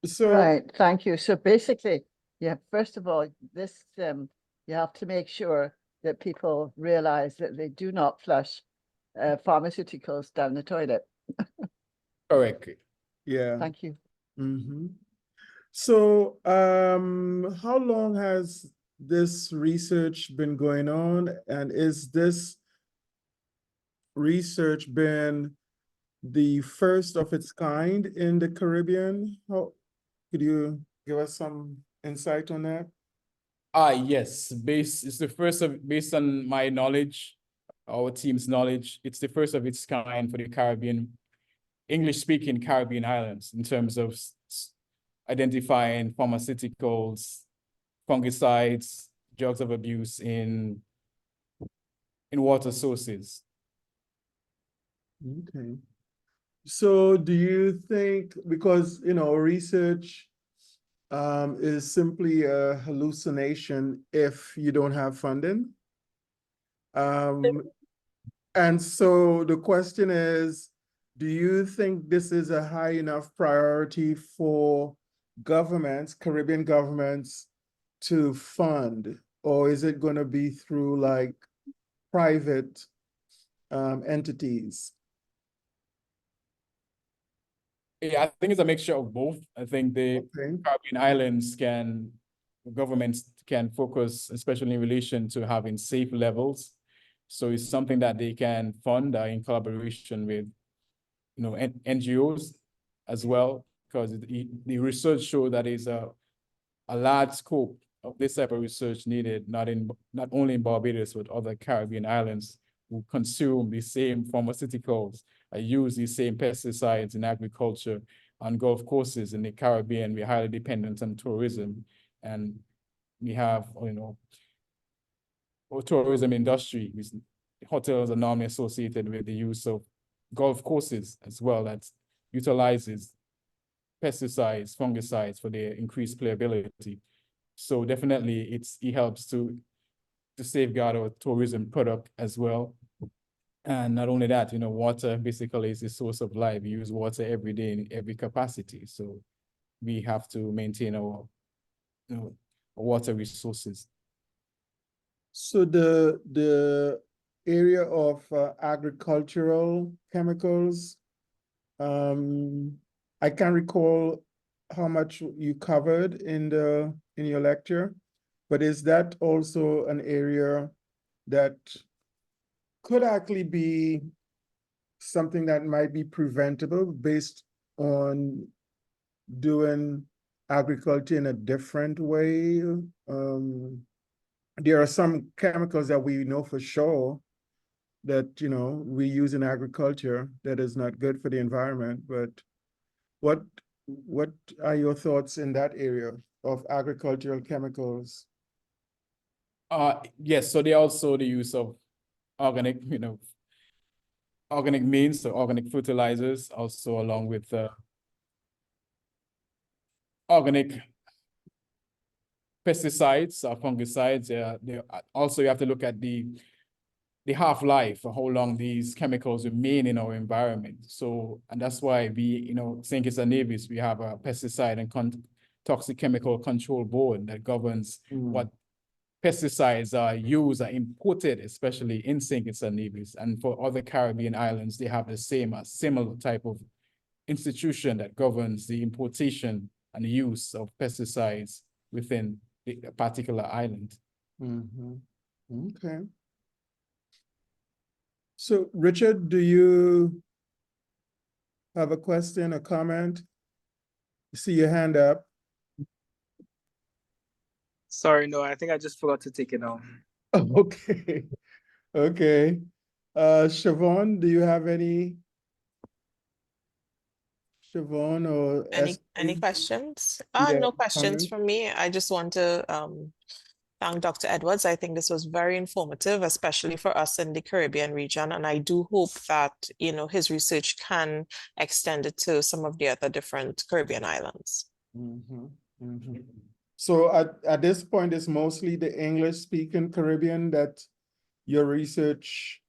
So Right, thank you. So basically, yeah, first of all, this you have to make sure that people realize that they do not flush pharmaceuticals down the toilet. Correct. yeah. Thank you. So how long has this research been going on, and is this research been the first of its kind in the Caribbean? How could you give us some insight on that? Yes, it's the first of, based on my knowledge, our team's knowledge, it's the first of its kind for the Caribbean, English-speaking Caribbean islands in terms of identifying pharmaceuticals, fungicides, drugs of abuse in water sources. Okay. So do you think, because, you know, research is simply a hallucination if you don't have funding? And so the question is, do you think this is a high enough priority for governments, Caribbean governments, to fund? Or is it going to be through like private entities? Yeah, I think it's a mixture of both. I think the Okay. Caribbean islands governments can focus, especially in relation to having safe levels. So it's something that they can fund in collaboration with, you know, NGOs as well, because the research show that is a large scope of this type of research needed, not only in Barbados, but other Caribbean islands who consume the same pharmaceuticals, use the same pesticides in agriculture. On Gulf coasts in the Caribbean, we're highly dependent on tourism, and we have, you know, our tourism industry. Hotels are normally associated with the use of Gulf coasts as well, that utilizes pesticides, fungicides for their increased playability. So definitely it helps to safeguard our tourism product as well. And not only that, you know, water basically is the source of life. We use water every day in every capacity. So we have to maintain our, you know, water resources. So the area of agricultural chemicals, I can't recall how much you covered in your lecture, but is that also an area that could actually be something that might be preventable based on doing agriculture in a different way? There are some chemicals that we know for sure that, you know, we use in agriculture that is not good for the environment, but what are your thoughts in that area of agricultural chemicals? Yes, so they also the use of organic, you know, organic means, so organic fertilizers, also along with organic pesticides, fungicides. Also you have to look at the half-life, for how long these chemicals remain in our environment. So, and that's why we, you know, St. Kitts and Nevis, we have a pesticide and toxic chemical control board that governs what pesticides are used, are imported, especially in St. Kitts and Nevis. And for other Caribbean islands, they have the same, similar type of institution that governs the importation and the use of pesticides within a particular island. Okay. So Richard, do you have a question, a comment? See your hand up. Sorry, no, I think I just forgot to take it out. Okay. Okay. Siobhan, do you have any? Siobhan or Any questions? Yeah, No questions comment. from me. I just want to thank Dr. Edwards. I think this was very informative, especially for us in the Caribbean region. And I do hope that, you know, his research can extend it to some of the other different Caribbean islands. So at this point, it's mostly the English-speaking Caribbean that your research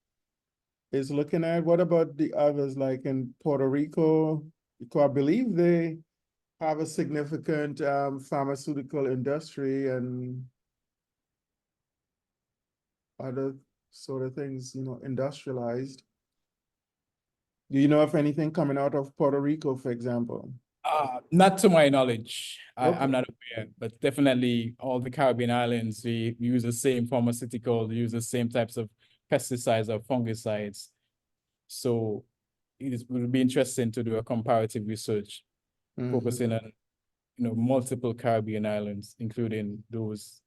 is looking at. What about the others, like in Puerto Rico? Because I believe they have a significant pharmaceutical industry and other sort of things, you know, industrialized. Do you know of anything coming out of Puerto Rico, for example? Not to my knowledge. I'm not aware, but definitely all the Caribbean islands, we use the same pharmaceutical, use the same types of pesticides or fungicides. So it would be interesting to do a comparative research focusing on, multiple Caribbean islands, including those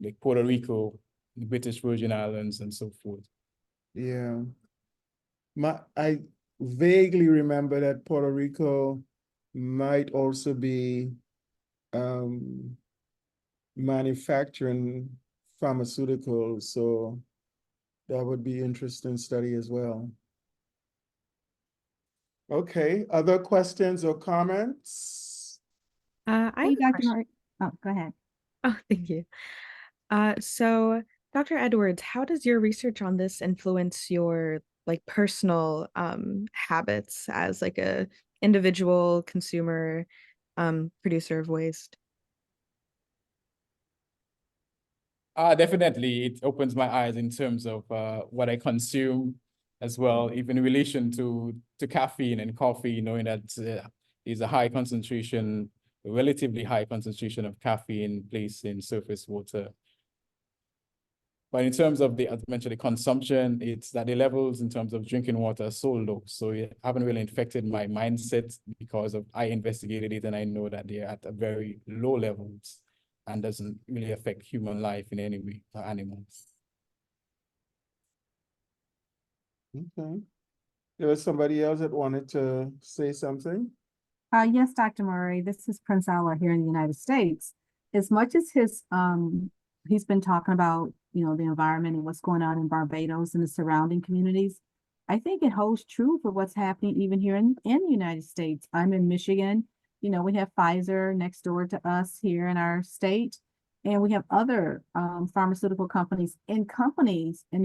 like Puerto Rico, the British Virgin Islands, and so forth. Yeah. I vaguely remember that Puerto Rico might also be manufacturing pharmaceuticals, so that would be interesting study as well. Okay, other questions or comments? I Hey, have a Dr. question. Murray. Oh, go ahead. Oh, thank you. So Dr. Edwards, how does your research on this influence your like personal habits as like a individual consumer producer of waste? Definitely, it opens my eyes in terms of what I consume as well, even in relation to caffeine and coffee, knowing that is a high concentration, a relatively high concentration of caffeine placed in surface water. But in terms of as mentioned, the consumption, it's that the levels in terms of drinking water are so low. So it haven't really affected my mindset because I investigated it and I know that they're at a very low levels and doesn't really affect human life in any way or animals. Okay. There was somebody else that wanted to say something? Yes, Dr. Murray, this is Prince Allah here in the United States. As much as he's been talking about, the environment and what's going on in Barbados and the surrounding communities, I think it holds true for what's happening even here in the United States. I'm in Michigan. We have Pfizer next door to us here in our state, and we have other pharmaceutical companies. And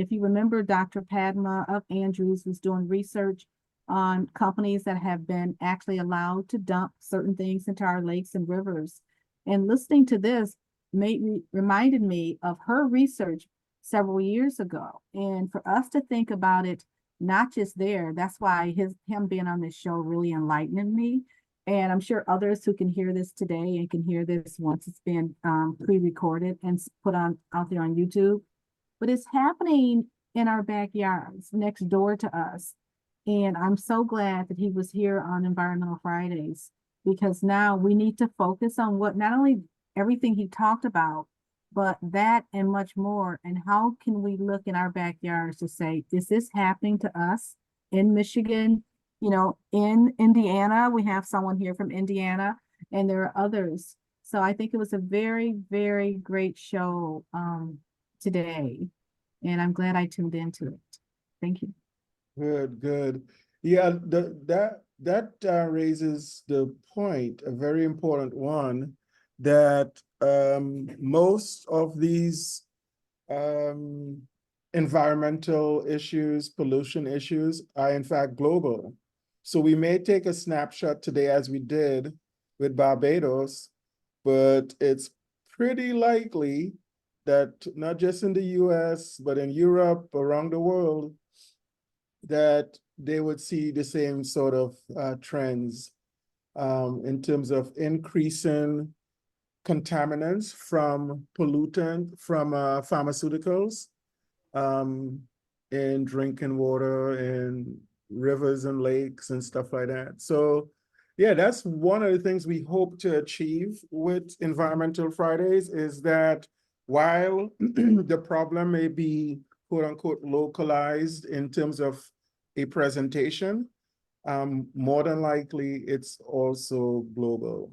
if you remember, Dr. Padma of Andrews was doing research on companies that have been actually allowed to dump certain things into our lakes and rivers. And listening to this reminded me of her research several years ago. And for us to think about it, not just there, that's why him being on this show really enlightened me. And I'm sure others who can hear this today and can hear this once it's been pre-recorded and put out there on YouTube. But it's happening in our backyards next door to us. And I'm so glad that he was here on Environmental Fridays, because now we need to focus on what not only everything he talked about, but that and much more. And how can we look in our backyards to say, is this happening to us in Michigan? In Indiana, we have someone here from Indiana, and there are others. So I think it was a very, very great show today. And I'm glad I tuned into it. Thank you. Good. Yeah, that raises the point, a very important one, that most of these environmental issues, pollution issues are in fact global. So we may take a snapshot today as we did with Barbados, but it's pretty likely that not just in the US, but in Europe, around the world, that they would see the same sort of trends in terms of increasing contaminants from pharmaceuticals in drinking water and rivers and lakes and stuff like that. So yeah, that's one of the things we hope to achieve with Environmental Fridays, is that while the problem may be quote unquote localized in terms of a presentation, more than likely it's also global.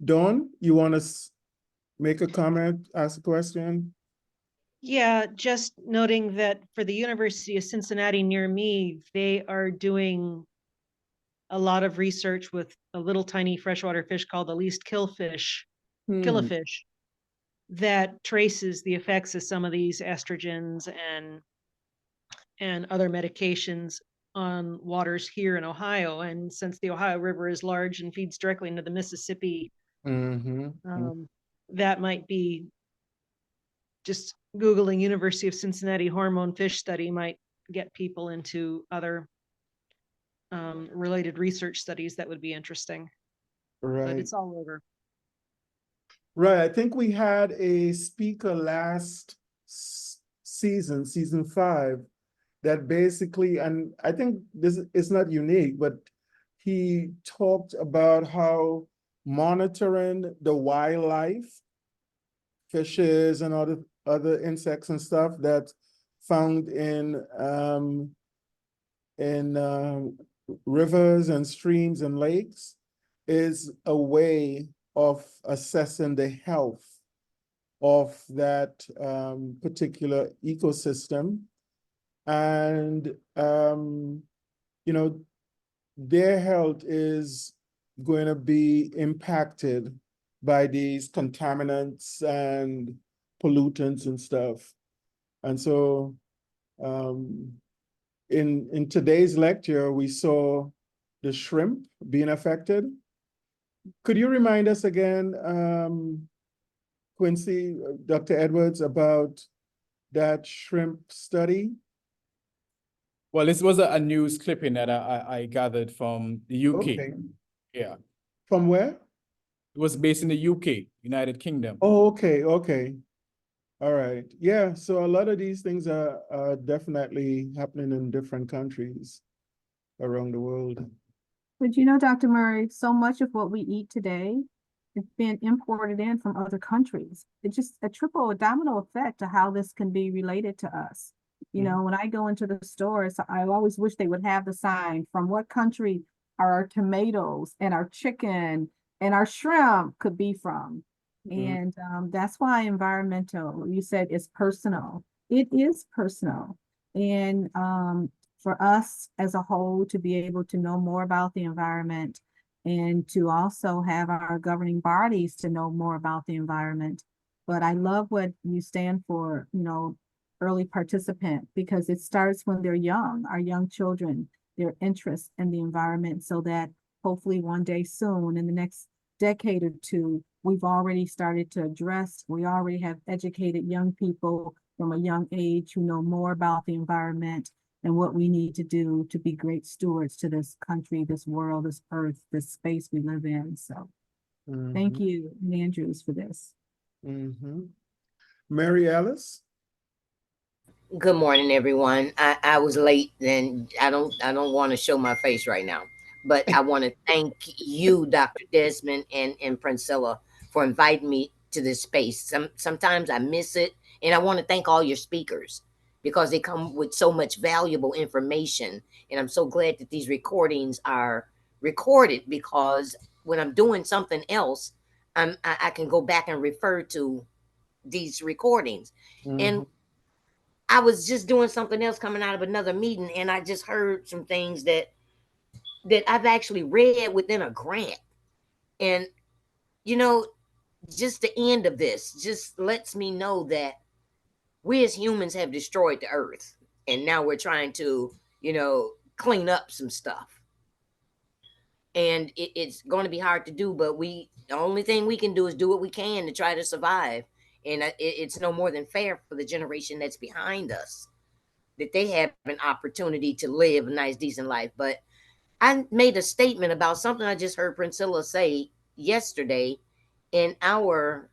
Dawn, you want to make a comment, ask a question? Yeah, just noting that for the University of Cincinnati near me, they are doing a lot of research with a little tiny freshwater fish called the least killifish, that traces the effects of some of these estrogens and other medications on waters here in Ohio. And since the Ohio River is large and feeds directly into the Mississippi, that might be, just Googling University of Cincinnati hormone fish study might get people into other related research studies that would be interesting. But Right. it's all over. Right. I think we had a speaker last season, season 5, that basically, and I think this is not unique, but he talked about how monitoring the wildlife, fishes and other insects and stuff that's found in rivers and streams and lakes is a way of assessing the health of that particular ecosystem. And, you know, their health is going to be impacted by these contaminants and pollutants and stuff. And so in today's lecture, we saw the shrimp being affected. Could you remind us again, Quincy, Dr. Edwards, about that shrimp study? Well, this was a news clipping that I gathered from the UK. Okay. Yeah. From where? It was based in the UK, United Kingdom. Oh, okay, okay. All right. Yeah, so a lot of these things are definitely happening in different countries around the world. But you know, Dr. Murray, so much of what we eat today is being imported in from other countries. It's just a domino effect to how this can be related to us. You know, when I go into the stores, I always wish they would have the sign from what country our tomatoes and our chicken and our shrimp could be from. And that's why environmental, you said, is personal. It is personal. And for us as a whole to be able to know more about the environment and to also have our governing bodies to know more about the environment. But I love what you stand for, you know, early participant, because it starts when they're young, our young children, their interest in the environment, so that hopefully one day soon, in the next decade or two, we've already started to address, we already have educated young people from a young age who know more about the environment and what we need to do to be great stewards to this country, this world, this earth, this space we live in. So thank you, Andrews, for this. Mary Alice? Good morning, everyone. I was late and I don't want to show my face right now, but I want to thank you, Dr. Desmond and Priscilla, for inviting me to this space. Sometimes I miss it, and I want to thank all your speakers because they come with so much valuable information. And I'm so glad that these recordings are recorded, because when I'm doing something else, I can go back and refer to these recordings. And I was just doing something else coming out of another meeting, and I just heard some things that I've actually read within a grant. And, you know, just the end of this just lets me know that we as humans have destroyed the earth. And now we're trying to, you know, clean up some stuff. And it's going to be hard to do, but the only thing we can do is do what we can to try to survive. And it's no more than fair for the generation that's behind us that they have an opportunity to live a nice, decent life. But I made a statement about something I just heard Priscilla say yesterday in our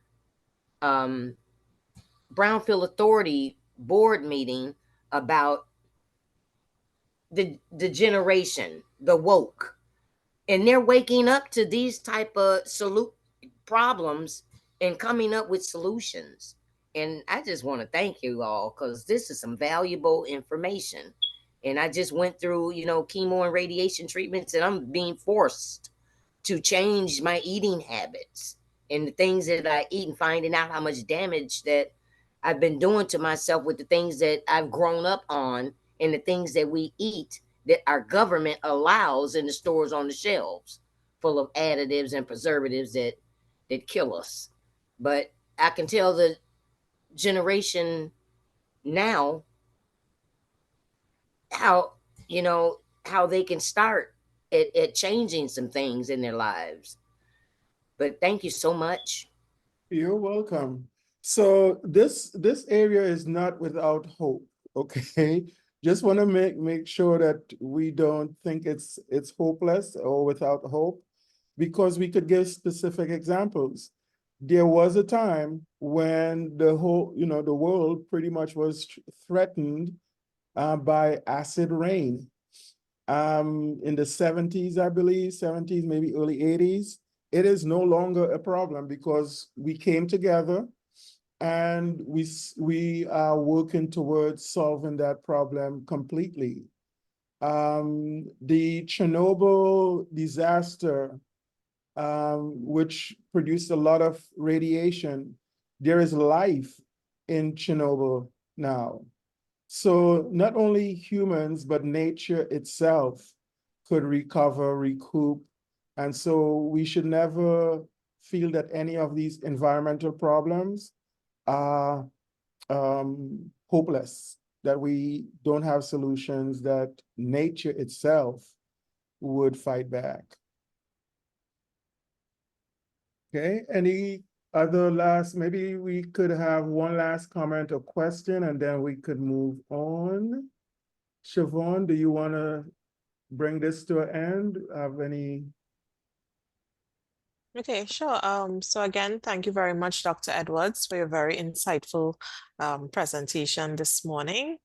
Brownfield Authority board meeting about the generation, the woke. And they're waking up to these type of problems and coming up with solutions. And I just want to thank you all, because this is some valuable information. And I just went through, you know, chemo and radiation treatments, and I'm being forced to change my eating habits and the things that I eat, and finding out how much damage that I've been doing to myself with the things that I've grown up on and the things that we eat that our government allows in the stores on the shelves, full of additives and preservatives that kill us. But I can tell the generation now how, you know, how they can start at changing some things in their lives. But thank you so much. You're welcome. So this area is not without hope, okay? just want to make sure that we don't think it's hopeless or without hope, because we could give specific examples. There was a time when the whole, the world pretty much was threatened by acid rain. In the 70s, I believe, 70s, maybe early 80s. It is no longer a problem because we came together and we are working towards solving that problem completely. The Chernobyl disaster, which produced a lot of radiation, there is life in Chernobyl now. So not only humans, but nature itself could recover, recoup. And so we should never feel that any of these environmental problems are hopeless, that we don't have solutions, that nature itself would fight back. Okay, any other maybe we could have one last comment or question and then we could move on. Siobhan, do you want to bring this to an end? Have any? Okay, sure. So again, thank you very much, Dr. Edwards, for your very insightful presentation this morning.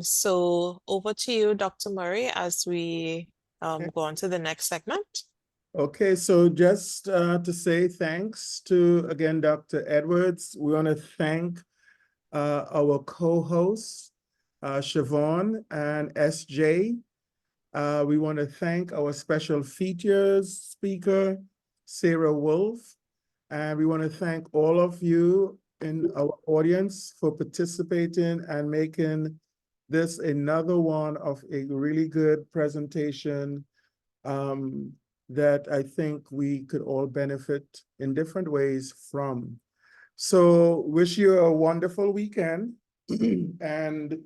So over to you, Dr. Murray, as we go on to the next segment. Okay, so just to say thanks to, again, Dr. Edwards. We want to thank our co-hosts, Siobhan and SJ. We want to thank our special features speaker, Sarah Wolf. And we want to thank all of you in our audience for participating and making this another one of a really good presentation that I think we could all benefit in different ways from. So wish you a wonderful weekend and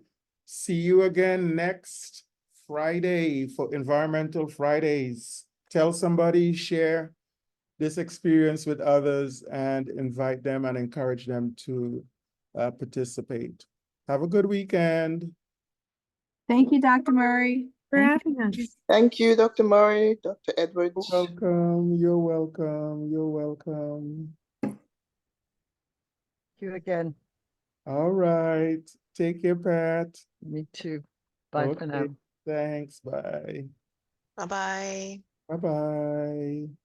see you again next Friday for Environmental Fridays. Tell somebody, share this experience with others and invite them and encourage them to participate. Have a good weekend. Thank you, Dr. Murray. For having us. Thank you, Dr. Murray, Dr. Edwards. You're welcome. You're welcome. You're welcome. Thank you again. All right. Take care, Pat. Me too. Bye for now. Thanks. Bye. Bye-bye. Bye-bye.